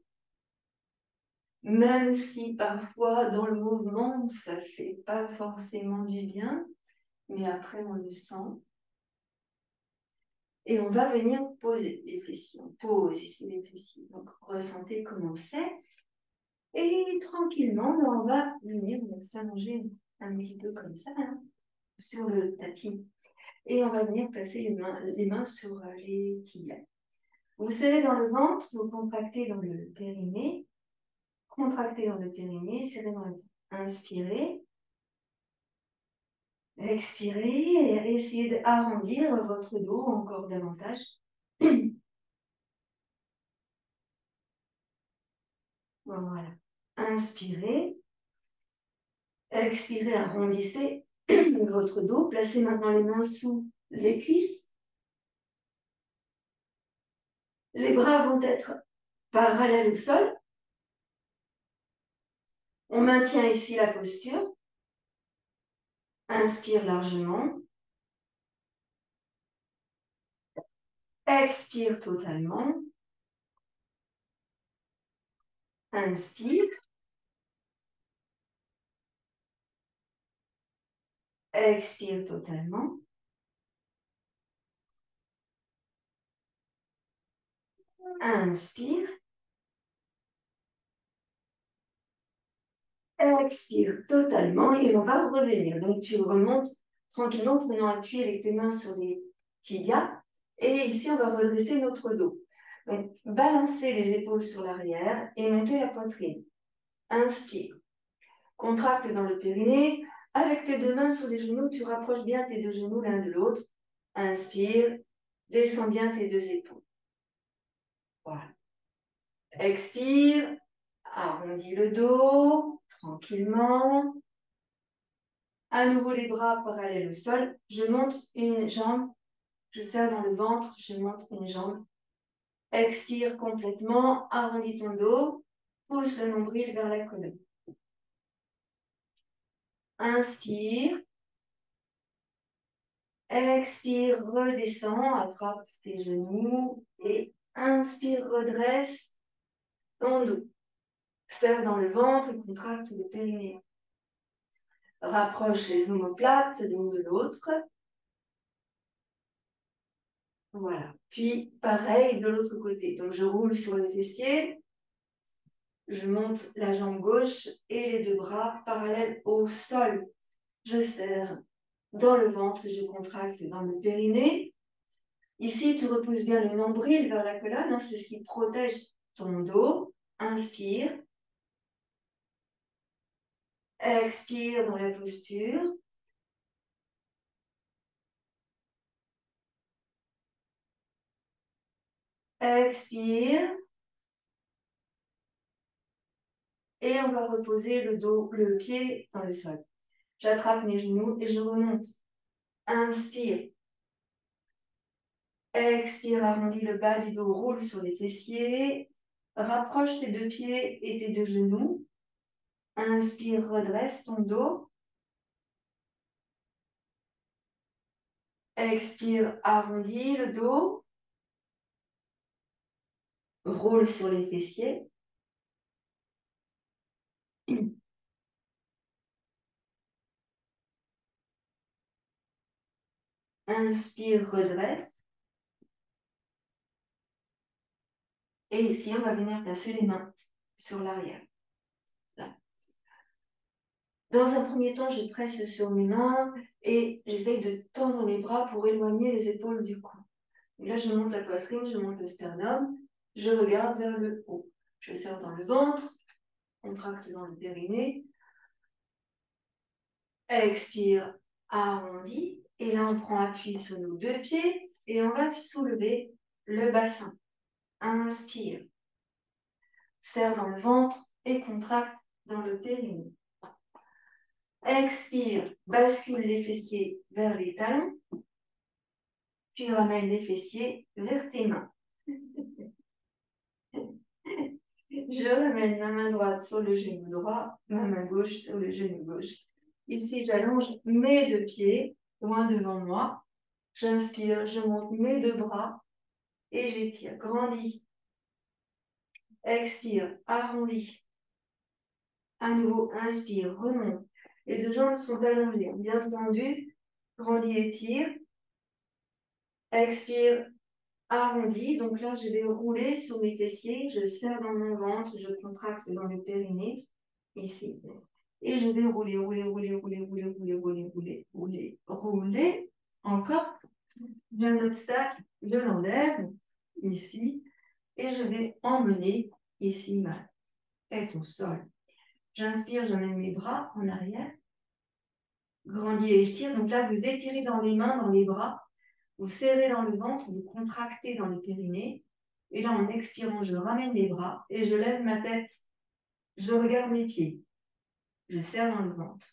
Même si parfois dans le mouvement, ça ne fait pas forcément du bien, mais après on le sent. Et on va venir poser les fessiers. On pose ici les fessiers. Donc ressentez comment c'est. Et tranquillement, on va venir s'allonger un petit peu comme ça, sur le tapis. Et on va venir placer les mains sur les tibias. Vous serrez dans le ventre, vous contractez dans le périnée. Contractez dans le périnée, serrez dans le ventre. Inspirez. Expirez et essayez d'arrondir votre dos encore davantage. Voilà. Inspirez. Expirez, arrondissez votre dos. Placez maintenant les mains sous les cuisses. Les bras vont être parallèles au sol. On maintient ici la posture. Inspire largement. Expire totalement. Inspire. Expire totalement. Inspire. Expire totalement et on va revenir. Donc, tu remontes tranquillement en prenant appui avec tes mains sur les tibias. Et ici, on va redresser notre dos. Donc, balancez les épaules sur l'arrière et montez la poitrine. Inspire. Contracte dans le périnée. Avec tes deux mains sur les genoux, tu rapproches bien tes deux genoux l'un de l'autre. Inspire. Descends bien tes deux épaules. Voilà. Expire. Arrondis le dos tranquillement. À nouveau les bras parallèles au sol. Je monte une jambe. Je serre dans le ventre. Je monte une jambe. Expire complètement. Arrondis ton dos. Pousse le nombril vers la colonne. Inspire. Expire, redescends. Attrape tes genoux. Et inspire, redresse ton dos. Serre dans le ventre. Contracte le périnée. Rapproche les omoplates l'une de l'autre. Voilà. Puis, pareil de l'autre côté. Donc, je roule sur les fessiers. Je monte la jambe gauche et les deux bras parallèles au sol. Je serre dans le ventre, je contracte dans le périnée. Ici, tu repousses bien le nombril vers la colonne. C'est ce qui protège ton dos. Inspire. Expire dans la posture. Expire. Et on va reposer le dos, le pied dans le sol. J'attrape mes genoux et je remonte. Inspire. Expire, arrondis le bas du dos, roule sur les fessiers. Rapproche tes deux pieds et tes deux genoux. Inspire, redresse ton dos. Expire, arrondis le dos. Roule sur les fessiers. Inspire, redresse. Et ici, on va venir placer les mains sur l'arrière. Là. Dans un premier temps, je presse sur mes mains et j'essaye de tendre mes bras pour éloigner les épaules du cou. Et là, je monte la poitrine, je monte le sternum, je regarde vers le haut. Je serre dans le ventre, contracte dans le périnée. Expire, arrondi. Et là, on prend appui sur nos deux pieds et on va soulever le bassin. Inspire. Serre dans le ventre et contracte dans le périnée. Expire, bascule les fessiers vers les talons, puis ramène les fessiers vers tes mains. Je ramène ma main droite sur le genou droit, ma main gauche sur le genou gauche. Ici, j'allonge mes deux pieds loin devant moi. J'inspire, je monte mes deux bras et j'étire. Grandis. Expire, arrondis. À nouveau, inspire, remonte. Les deux jambes sont allongées, bien tendues. Grandis, étire. Expire, arrondis. Donc là, je vais rouler sur mes fessiers. Je serre dans mon ventre, je contracte dans le périnée. Ici. Et je vais rouler, rouler, rouler, rouler, rouler, rouler, rouler, rouler, rouler, rouler. Encore. J'ai un obstacle, je l'enlève ici. Et je vais emmener ici ma tête au sol. J'inspire, j'amène mes bras en arrière. Grandis et étire. Donc là, vous étirez dans les mains, dans les bras. Vous serrez dans le ventre, vous contractez dans les périnées. Et là, en expirant, je ramène les bras et je lève ma tête. Je regarde mes pieds. Je serre dans le ventre.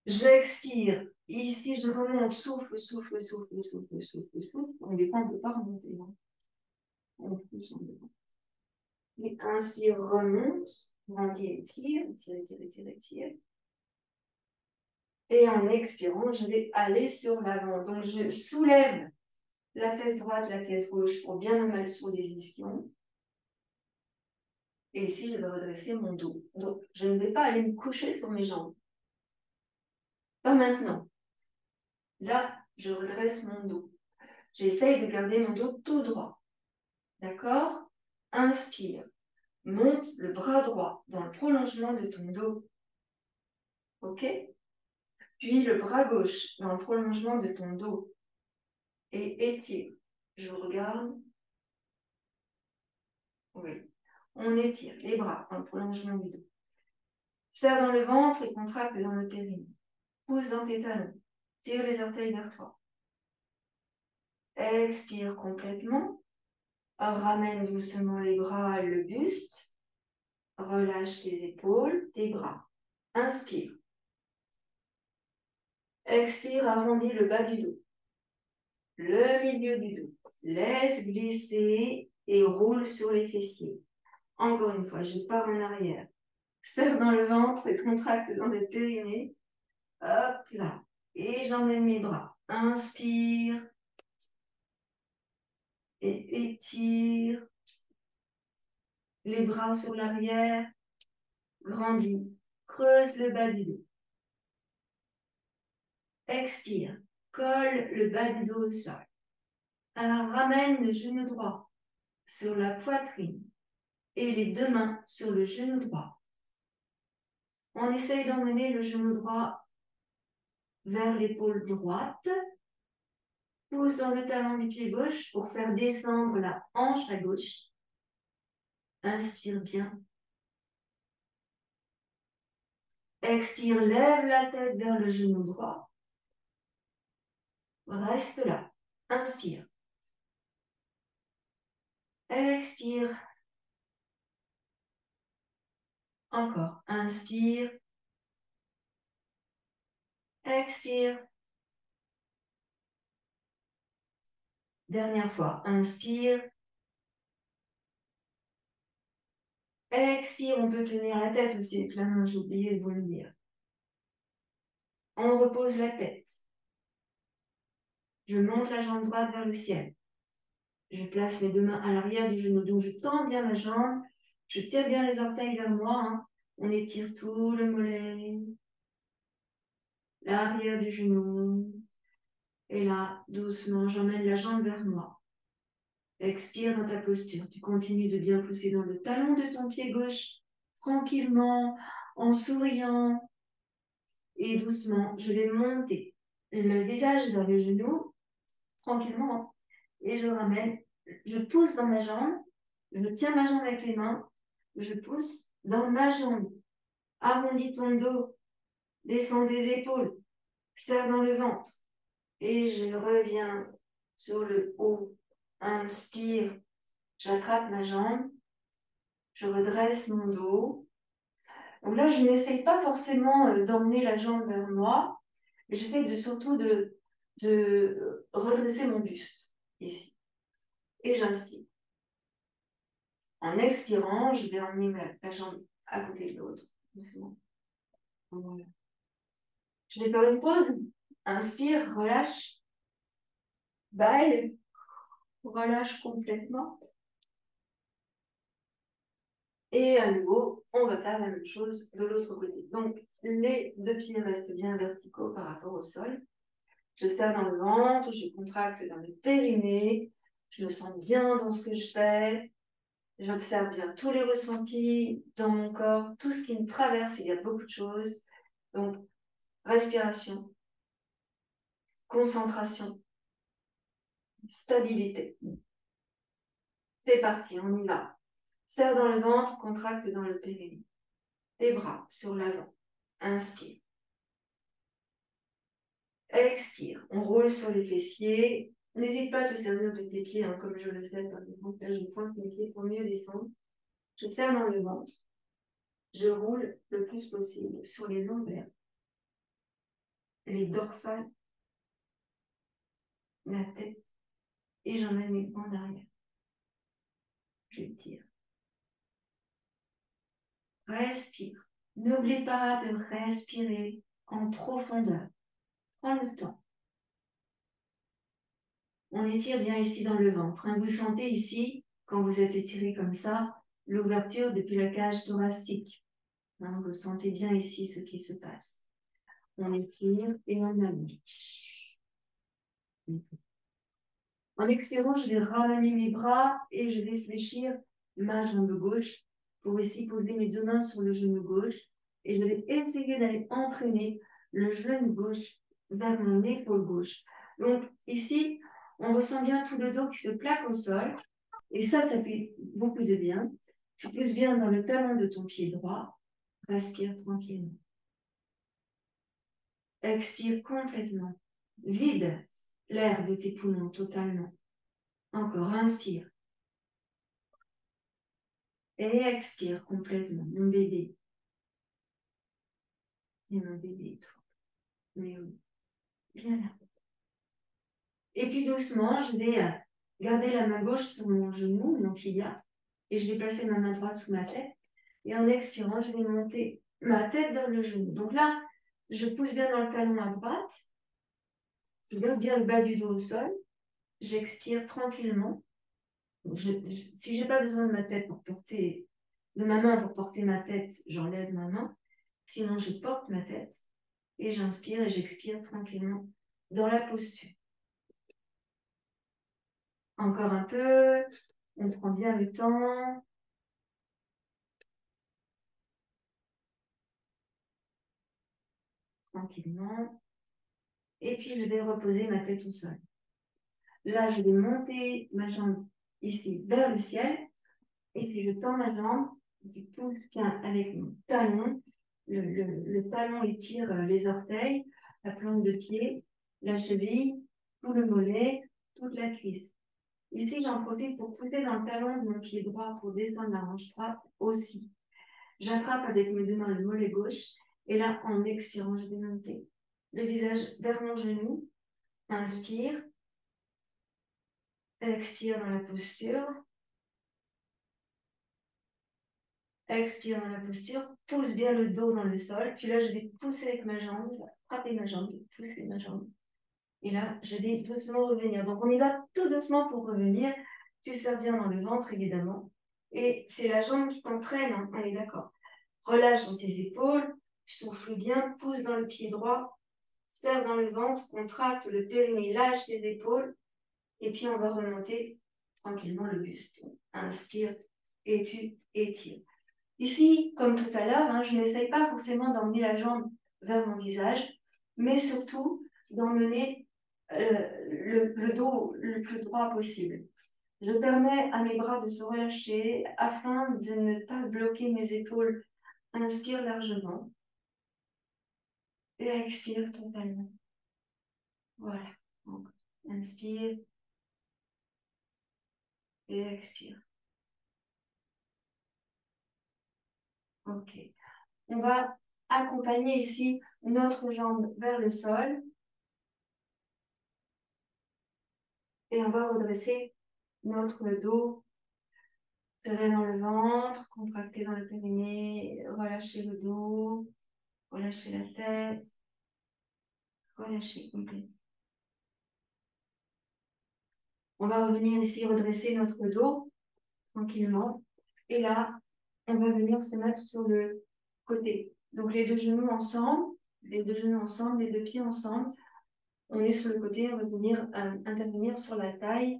J'expire. Ici, je remonte. Souffle, souffle, souffle, souffle, souffle, souffle. On des fois, on ne peut pas remonter. Hein. On pousse, on descend. Et inspire, remonte. Grandis, étire, étire, étire, étire, étire. Et en expirant, je vais aller sur l'avant. Donc, je soulève la fesse droite, la fesse gauche pour bien me mettre sur les ischions. Et ici, je vais redresser mon dos. Donc, je ne vais pas aller me coucher sur mes jambes. Pas maintenant. Là, je redresse mon dos. J'essaye de garder mon dos tout droit. D'accord? Inspire. Monte le bras droit dans le prolongement de ton dos. OK? Puis le bras gauche dans le prolongement de ton dos. Et étire. Je regarde. Oui. On étire les bras dans le prolongement du dos. Serre dans le ventre et contracte dans le périnée. Pousse dans tes talons. Tire les orteils vers toi. Expire complètement. Ramène doucement les bras, le buste. Relâche tes épaules, tes bras. Inspire. Expire, arrondis le bas du dos. Le milieu du dos. Laisse glisser et roule sur les fessiers. Encore une fois, je pars en arrière. Serre dans le ventre et contracte dans le périnée. Hop là. Et j'emmène mes bras. Inspire. Et étire. Les bras sur l'arrière. Grandis. Creuse le bas du dos. Expire. Colle le bas du dos au sol. Alors ramène le genou droit sur la poitrine et les deux mains sur le genou droit. On essaye d'emmener le genou droit vers l'épaule droite. Pousse dans le talon du pied gauche pour faire descendre la hanche à gauche. Inspire bien. Expire, lève la tête vers le genou droit. Reste là. Inspire. Expire. Encore. Inspire. Expire. Dernière fois. Inspire. Expire. On peut tenir la tête aussi avec la main. J'ai oublié de vous le dire. On repose la tête. Je monte la jambe droite vers le ciel. Je place mes deux mains à l'arrière du genou. Donc, je tends bien ma jambe. Je tire bien les orteils vers moi. Hein. On étire tout le mollet. L'arrière du genou. Et là, doucement, j'emmène la jambe vers moi. Expire dans ta posture. Tu continues de bien pousser dans le talon de ton pied gauche, tranquillement, en souriant. Et doucement, je vais monter le visage vers le genou, tranquillement. Et je ramène, je pousse dans ma jambe, je tiens ma jambe avec les mains, je pousse dans ma jambe. Arrondis ton dos, descends tes épaules, serre dans le ventre. Et je reviens sur le haut. Inspire, j'attrape ma jambe, je redresse mon dos. Donc là, je n'essaye pas forcément d'emmener la jambe vers moi, mais j'essaie surtout de redresser mon buste, ici. Et j'inspire. En expirant, je vais emmener la jambe à côté de l'autre, doucement. Voilà. Je vais faire une pause. Inspire, relâche. Baille, relâche complètement. Et à nouveau, on va faire la même chose de l'autre côté. Donc, les deux pieds restent bien verticaux par rapport au sol. Je serre dans le ventre, je contracte dans le périnée. Je me sens bien dans ce que je fais. J'observe bien tous les ressentis dans mon corps, tout ce qui me traverse. Il y a beaucoup de choses. Donc, respiration, concentration, stabilité. C'est parti, on y va. Serre dans le ventre, contracte dans le périnée. Tes bras sur l'avant. Inspire. Expire. On roule sur les fessiers. N'hésite pas à te servir de tes pieds, hein, comme je le fais par exemple. Là, je pointe mes pieds pour mieux descendre. Je serre dans le ventre. Je roule le plus possible sur les lombaires, les dorsales, la tête, et j'emmène mes poings derrière. Je tire. Respire. N'oublie pas de respirer en profondeur. Prends le temps. On étire bien ici dans le ventre. Hein. Vous sentez ici, quand vous êtes étiré comme ça, l'ouverture depuis la cage thoracique. Hein, vous sentez bien ici ce qui se passe. On étire et on allonge. En expirant, je vais ramener mes bras et je vais fléchir ma jambe gauche pour ici poser mes deux mains sur le genou gauche. Et je vais essayer d'aller entraîner le genou gauche vers mon épaule gauche. Donc ici, on ressent bien tout le dos qui se plaque au sol. Et ça fait beaucoup de bien. Tu pousses bien dans le talon de ton pied droit. Respire tranquillement. Expire complètement. Vide l'air de tes poumons totalement. Encore, inspire. Et expire complètement. Mon bébé. Et mon bébé, toi. Mais oui. Bien là. Et puis doucement, je vais garder la main gauche sur mon genou, mon tibia. Et je vais placer ma main droite sous ma tête. Et en expirant, je vais monter ma tête vers le genou. Donc là, je pousse bien dans le talon à droite. Je garde bien le bas du dos au sol. J'expire tranquillement. Si je n'ai pas besoin de ma tête pour porter, de ma main pour porter ma tête, j'enlève ma main. Sinon, je porte ma tête et j'inspire et j'expire tranquillement dans la posture. Encore un peu. On prend bien le temps. Tranquillement. Et puis, je vais reposer ma tête au sol. Là, je vais monter ma jambe ici vers le ciel. Et puis, je tends ma jambe. Je pousse avec mon talon. Le talon étire les orteils, la plante de pied, la cheville, tout le mollet, toute la cuisse. Ici, j'en profite pour pousser dans le talon de mon pied droit pour descendre la hanche droite aussi. J'attrape avec mes deux mains le mollet gauche. Et là, en expirant, je vais monter le visage vers mon genou. Inspire. Expire dans la posture. Expire dans la posture. Pousse bien le dos dans le sol. Puis là, je vais pousser avec ma jambe. Je vais frapper ma jambe. Pousser ma jambe. Et là, je vais doucement revenir. Donc, on y va tout doucement pour revenir. Tu serres bien dans le ventre, évidemment. Et c'est la jambe qui t'entraîne, hein. Allez, d'accord. Relâche dans tes épaules. Souffle bien, pousse dans le pied droit. Serre dans le ventre, contracte le périnée, lâche les épaules. Et puis, on va remonter tranquillement le buste. Inspire et tu étires. Ici, comme tout à l'heure, hein, je n'essaye pas forcément d'emmener la jambe vers mon visage, mais surtout d'emmener le dos le plus droit possible. Je permets à mes bras de se relâcher afin de ne pas bloquer mes épaules. Inspire largement et expire totalement. Voilà. Donc, inspire et expire. Ok. On va accompagner ici notre jambe vers le sol et on va redresser notre dos, serrer dans le ventre, contracter dans le périnée, relâcher le dos, relâcher la tête, relâcher complètement. On va revenir ici redresser notre dos tranquillement et là, on va venir se mettre sur le côté. Donc les deux genoux ensemble, les deux genoux ensemble, les deux pieds ensemble. On est sur le côté, on va venir intervenir sur la taille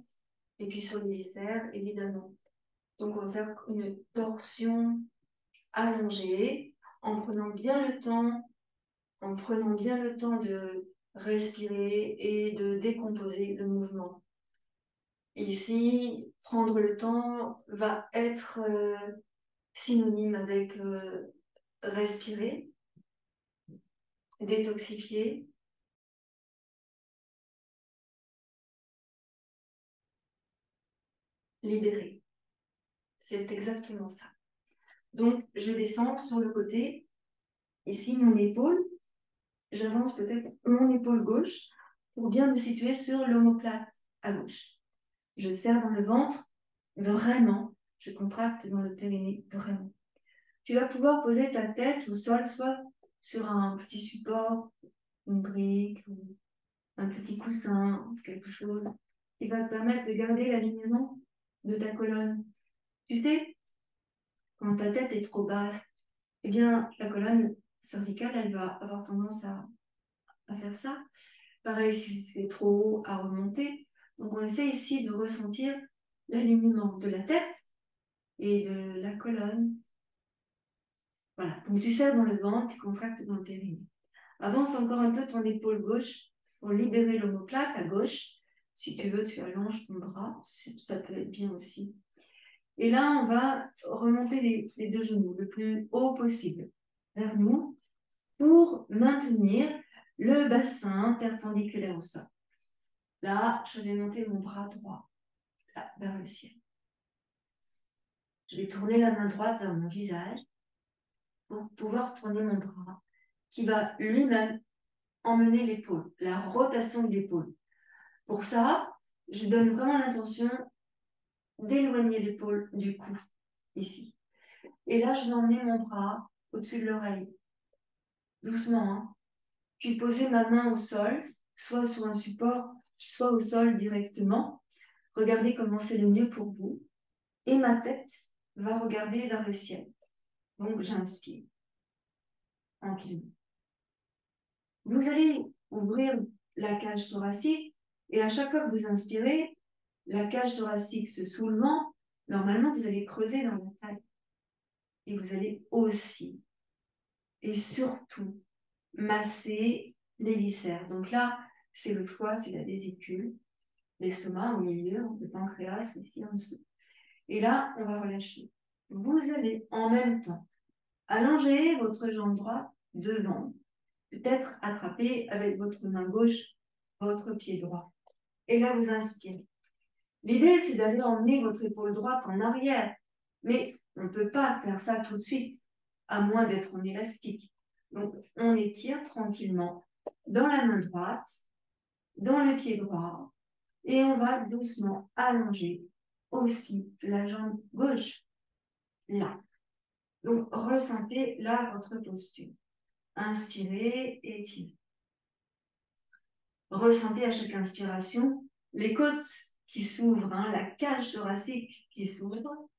et puis sur les viscères, évidemment. Donc, on va faire une torsion allongée en prenant bien le temps, de respirer et de décomposer le mouvement. Ici, prendre le temps va être synonyme avec respirer, détoxifier, libérer. C'est exactement ça. Donc, je descends sur le côté. Ici, mon épaule. J'avance peut-être mon épaule gauche pour bien me situer sur l'omoplate à gauche. Je serre dans le ventre, vraiment. Je contracte dans le périnée, vraiment. Tu vas pouvoir poser ta tête au sol, soit sur un petit support, une brique, ou un petit coussin, quelque chose qui va te permettre de garder l'alignement de ta colonne. Tu sais, quand ta tête est trop basse, eh bien, la colonne cervicale, elle va avoir tendance à faire ça. Pareil, si c'est trop haut, à remonter. Donc, on essaie ici de ressentir l'alignement de la tête et de la colonne. Voilà. Donc, tu serres dans le ventre, tu contractes dans le périnée. Avance encore un peu ton épaule gauche pour libérer l'omoplate à gauche. Si tu veux, tu allonges ton bras. Ça peut être bien aussi. Et là, on va remonter les deux genoux le plus haut possible vers nous pour maintenir le bassin perpendiculaire au sol. Là, je vais monter mon bras droit là, vers le ciel. Je vais tourner la main droite vers mon visage pour pouvoir tourner mon bras qui va lui-même emmener l'épaule, la rotation de l'épaule. Pour ça, je donne vraiment l'intention d'éloigner l'épaule du cou, ici. Et là, je vais emmener mon bras au-dessus de l'oreille, doucement, hein. Puis poser ma main au sol, soit sur un support, soit au sol directement. Regardez comment c'est le mieux pour vous. Et ma tête va regarder vers le ciel. Donc, j'inspire tranquillement. Vous allez ouvrir la cage thoracique et à chaque fois que vous inspirez, la cage thoracique se soulevant, normalement, vous allez creuser dans la taille. Et vous allez aussi et surtout masser les viscères. Donc là, c'est le foie, c'est la vésicule, l'estomac au milieu, le pancréas ici en dessous. Et là, on va relâcher. Vous allez en même temps allonger votre jambe droite devant, peut-être attraper avec votre main gauche votre pied droit. Et là, vous inspirez. L'idée, c'est d'aller emmener votre épaule droite en arrière. Mais on ne peut pas faire ça tout de suite, à moins d'être en élastique. Donc, on étire tranquillement dans la main droite, dans le pied droit, et on va doucement allonger aussi la jambe gauche. Là. Donc, ressentez là votre posture. Inspirez, étirez. Ressentez à chaque inspiration les côtes qui s'ouvrent, hein, la cage thoracique qui s'ouvre.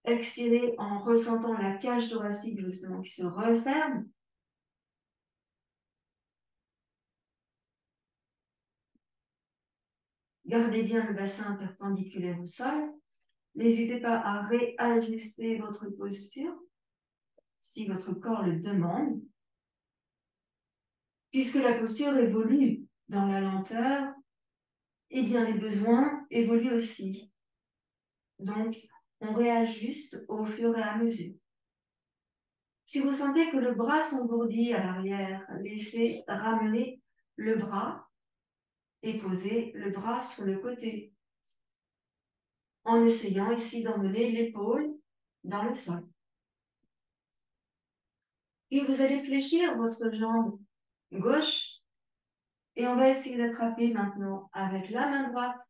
Expirez en ressentant la cage thoracique justement qui se referme. Gardez bien le bassin perpendiculaire au sol. N'hésitez pas à réajuster votre posture si votre corps le demande, puisque la posture évolue dans la lenteur, et bien les besoins évoluent aussi. Donc, on réajuste au fur et à mesure. Si vous sentez que le bras s'engourdit à l'arrière, laissez ramener le bras et posez le bras sur le côté, en essayant ici d'emmener l'épaule dans le sol. Puis vous allez fléchir votre jambe gauche et on va essayer d'attraper maintenant avec la main droite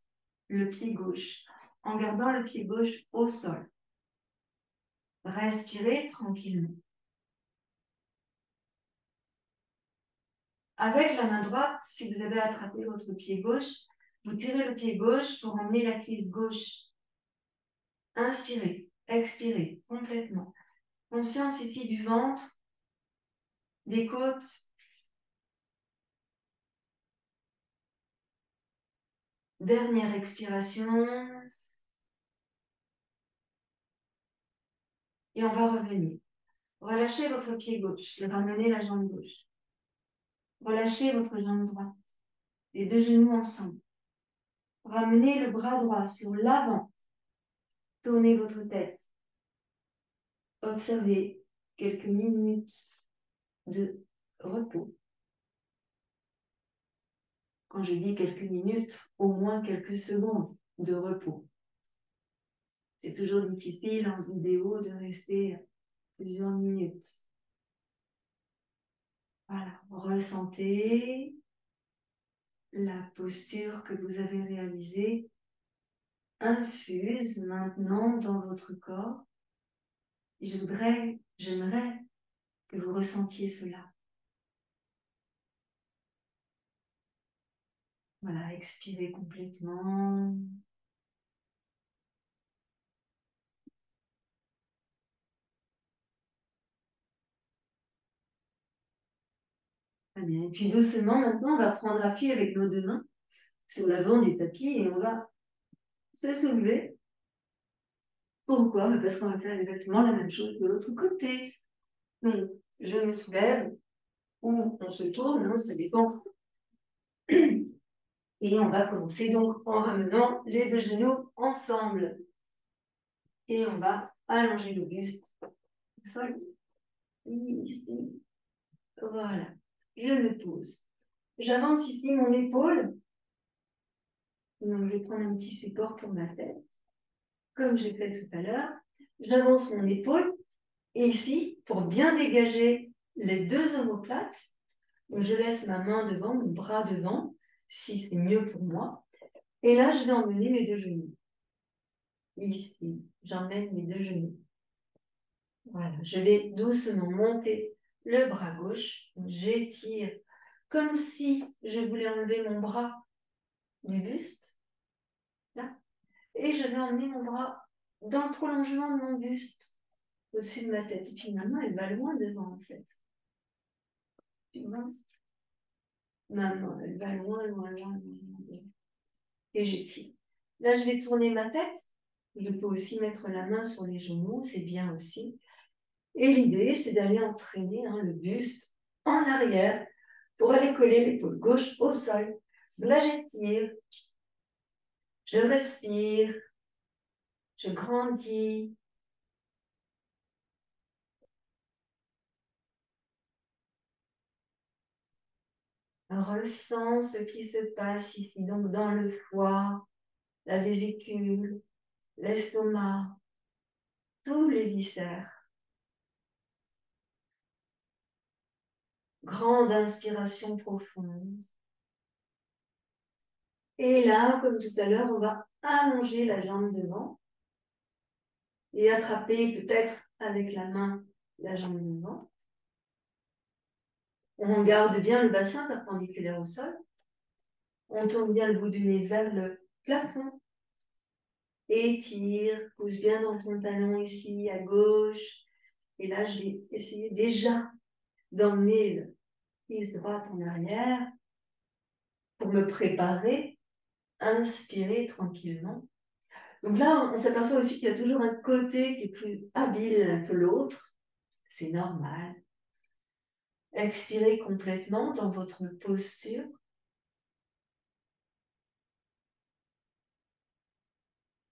le pied gauche, en gardant le pied gauche au sol. Respirez tranquillement. Avec la main droite, si vous avez attrapé votre pied gauche, vous tirez le pied gauche pour emmener la cuisse gauche. Inspirez, expirez complètement. Conscience ici du ventre, des côtes. Dernière expiration. Et on va revenir. Relâchez votre pied gauche et ramenez la jambe gauche. Relâchez votre jambe droite. Les deux genoux ensemble. Ramenez le bras droit sur l'avant. Tournez votre tête. Observez quelques minutes de repos. Quand je dis quelques minutes, au moins quelques secondes de repos. C'est toujours difficile en vidéo de rester plusieurs minutes. Voilà, ressentez la posture que vous avez réalisée infuse maintenant dans votre corps. Et j'aimerais que vous ressentiez cela. Voilà, expirez complètement. Très bien. Et puis doucement, maintenant, on va prendre appui avec nos deux mains sur l'avant du tapis et on va se soulever. Pourquoi? Parce qu'on va faire exactement la même chose de l'autre côté. Donc, je me soulève ou on se tourne, hein, ça dépend. Et on va commencer donc en ramenant les deux genoux ensemble. Et on va allonger le buste au sol. Ici. Voilà. Je me pose. J'avance ici mon épaule. Donc, je vais prendre un petit support pour ma tête. Comme j'ai fait tout à l'heure. J'avance mon épaule. Et ici, pour bien dégager les deux omoplates, je laisse ma main devant, mon bras devant, si c'est mieux pour moi. Et là, je vais emmener mes deux genoux. Ici, j'emmène mes deux genoux. Voilà, je vais doucement monter le bras gauche. J'étire comme si je voulais enlever mon bras du buste. Là. Et je vais emmener mon bras dans le prolongement de mon buste, au-dessus de ma tête. Et puis ma main, elle va loin devant, en fait. Tu vois? Ma main, elle va loin, loin, loin, loin, loin. Et j'étire. Là, je vais tourner ma tête. Je peux aussi mettre la main sur les genoux, c'est bien aussi. Et l'idée, c'est d'aller entraîner le buste en arrière pour aller coller l'épaule gauche au sol. Là, j'étire, je respire, je grandis. Ressens ce qui se passe ici, donc dans le foie, la vésicule, l'estomac, tous les viscères. Grande inspiration profonde. Et là, comme tout à l'heure, on va allonger la jambe devant et attraper peut-être avec la main la jambe devant. On garde bien le bassin perpendiculaire au sol. On tourne bien le bout du nez vers le plafond. Étire, pousse bien dans ton talon ici, à gauche. Et là, je vais essayer déjà d'emmener le prise droite en arrière pour me préparer. Inspirer tranquillement. Donc là, on s'aperçoit aussi qu'il y a toujours un côté qui est plus habile que l'autre. C'est normal. Expirez complètement dans votre posture.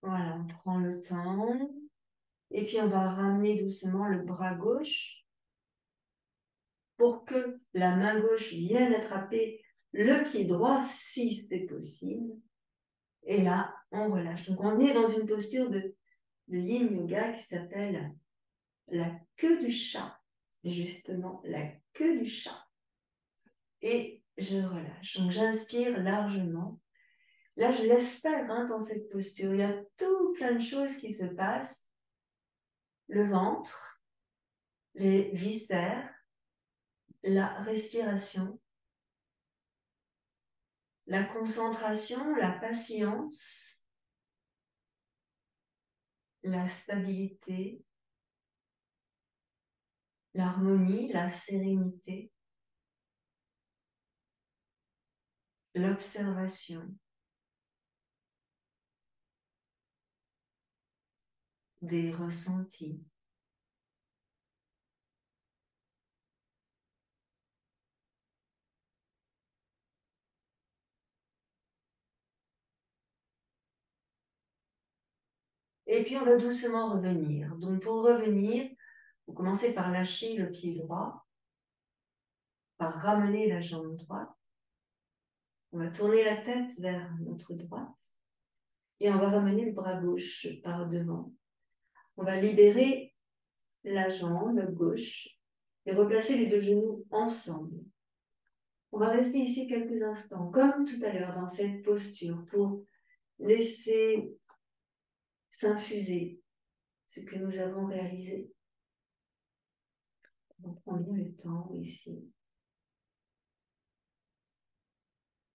Voilà, on prend le temps. Et puis, on va ramener doucement le bras gauche pour que la main gauche vienne attraper le pied droit, si c'est possible. Et là, on relâche. Donc, on est dans une posture de yin yoga qui s'appelle la queue du chat. Justement, la queue du chat. Et je relâche. Donc, j'inspire largement. Là, je laisse faire dans cette posture. Il y a tout plein de choses qui se passent. Le ventre, les viscères, la respiration, la concentration, la patience, la stabilité, l'harmonie, la sérénité, l'observation des ressentis. Et puis, on va doucement revenir. Donc, pour revenir, vous commencez par lâcher le pied droit, par ramener la jambe droite. On va tourner la tête vers notre droite et on va ramener le bras gauche par devant. On va libérer la jambe gauche et replacer les deux genoux ensemble. On va rester ici quelques instants, comme tout à l'heure, dans cette posture pour laisser s'infuser ce que nous avons réalisé. On prend bien le temps ici.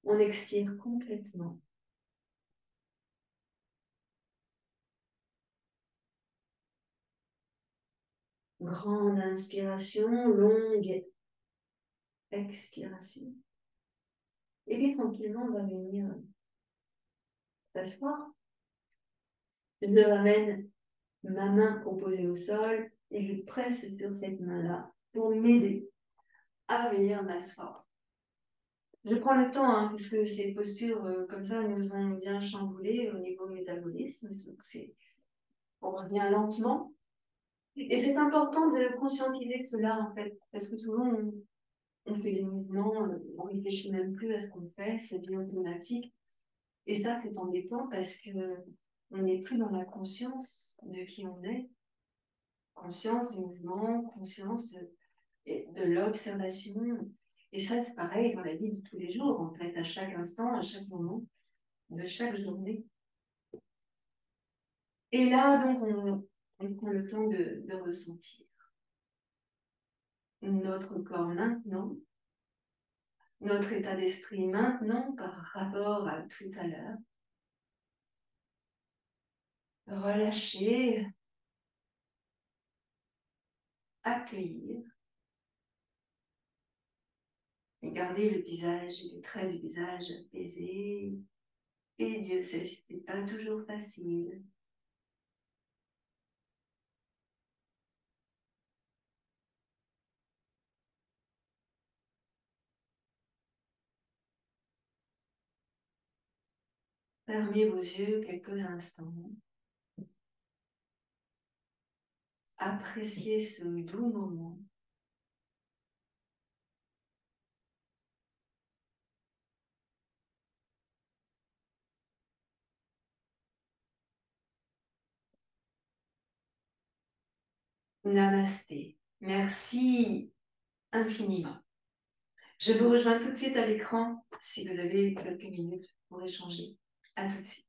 On expire complètement. Grande inspiration, longue expiration. Et puis tranquillement, on va venir s'asseoir. Je ramène ma main opposée au sol et je presse sur cette main-là pour m'aider à venir m'asseoir. Je prends le temps parce que ces postures comme ça nous ont bien chamboulé au niveau métabolisme. Donc on revient lentement. Et c'est important de conscientiser cela en fait, parce que souvent on fait les mouvements, on réfléchit même plus à ce qu'on fait, c'est bien automatique. Et ça c'est embêtant parce que on n'est plus dans la conscience de qui on est, conscience du mouvement, conscience de l'observation. Et ça, c'est pareil dans la vie de tous les jours, en fait, à chaque instant, à chaque moment de chaque journée. Et là, donc, on prend le temps de ressentir notre corps maintenant, notre état d'esprit maintenant par rapport à tout à l'heure. Relâcher, accueillir, et garder le visage, les traits du visage apaisés. Et Dieu sait, ce n'est pas toujours facile. Fermez vos yeux quelques instants. Appréciez ce doux moment. Namasté. Merci infiniment. Je vous rejoins tout de suite à l'écran si vous avez quelques minutes pour échanger. À tout de suite.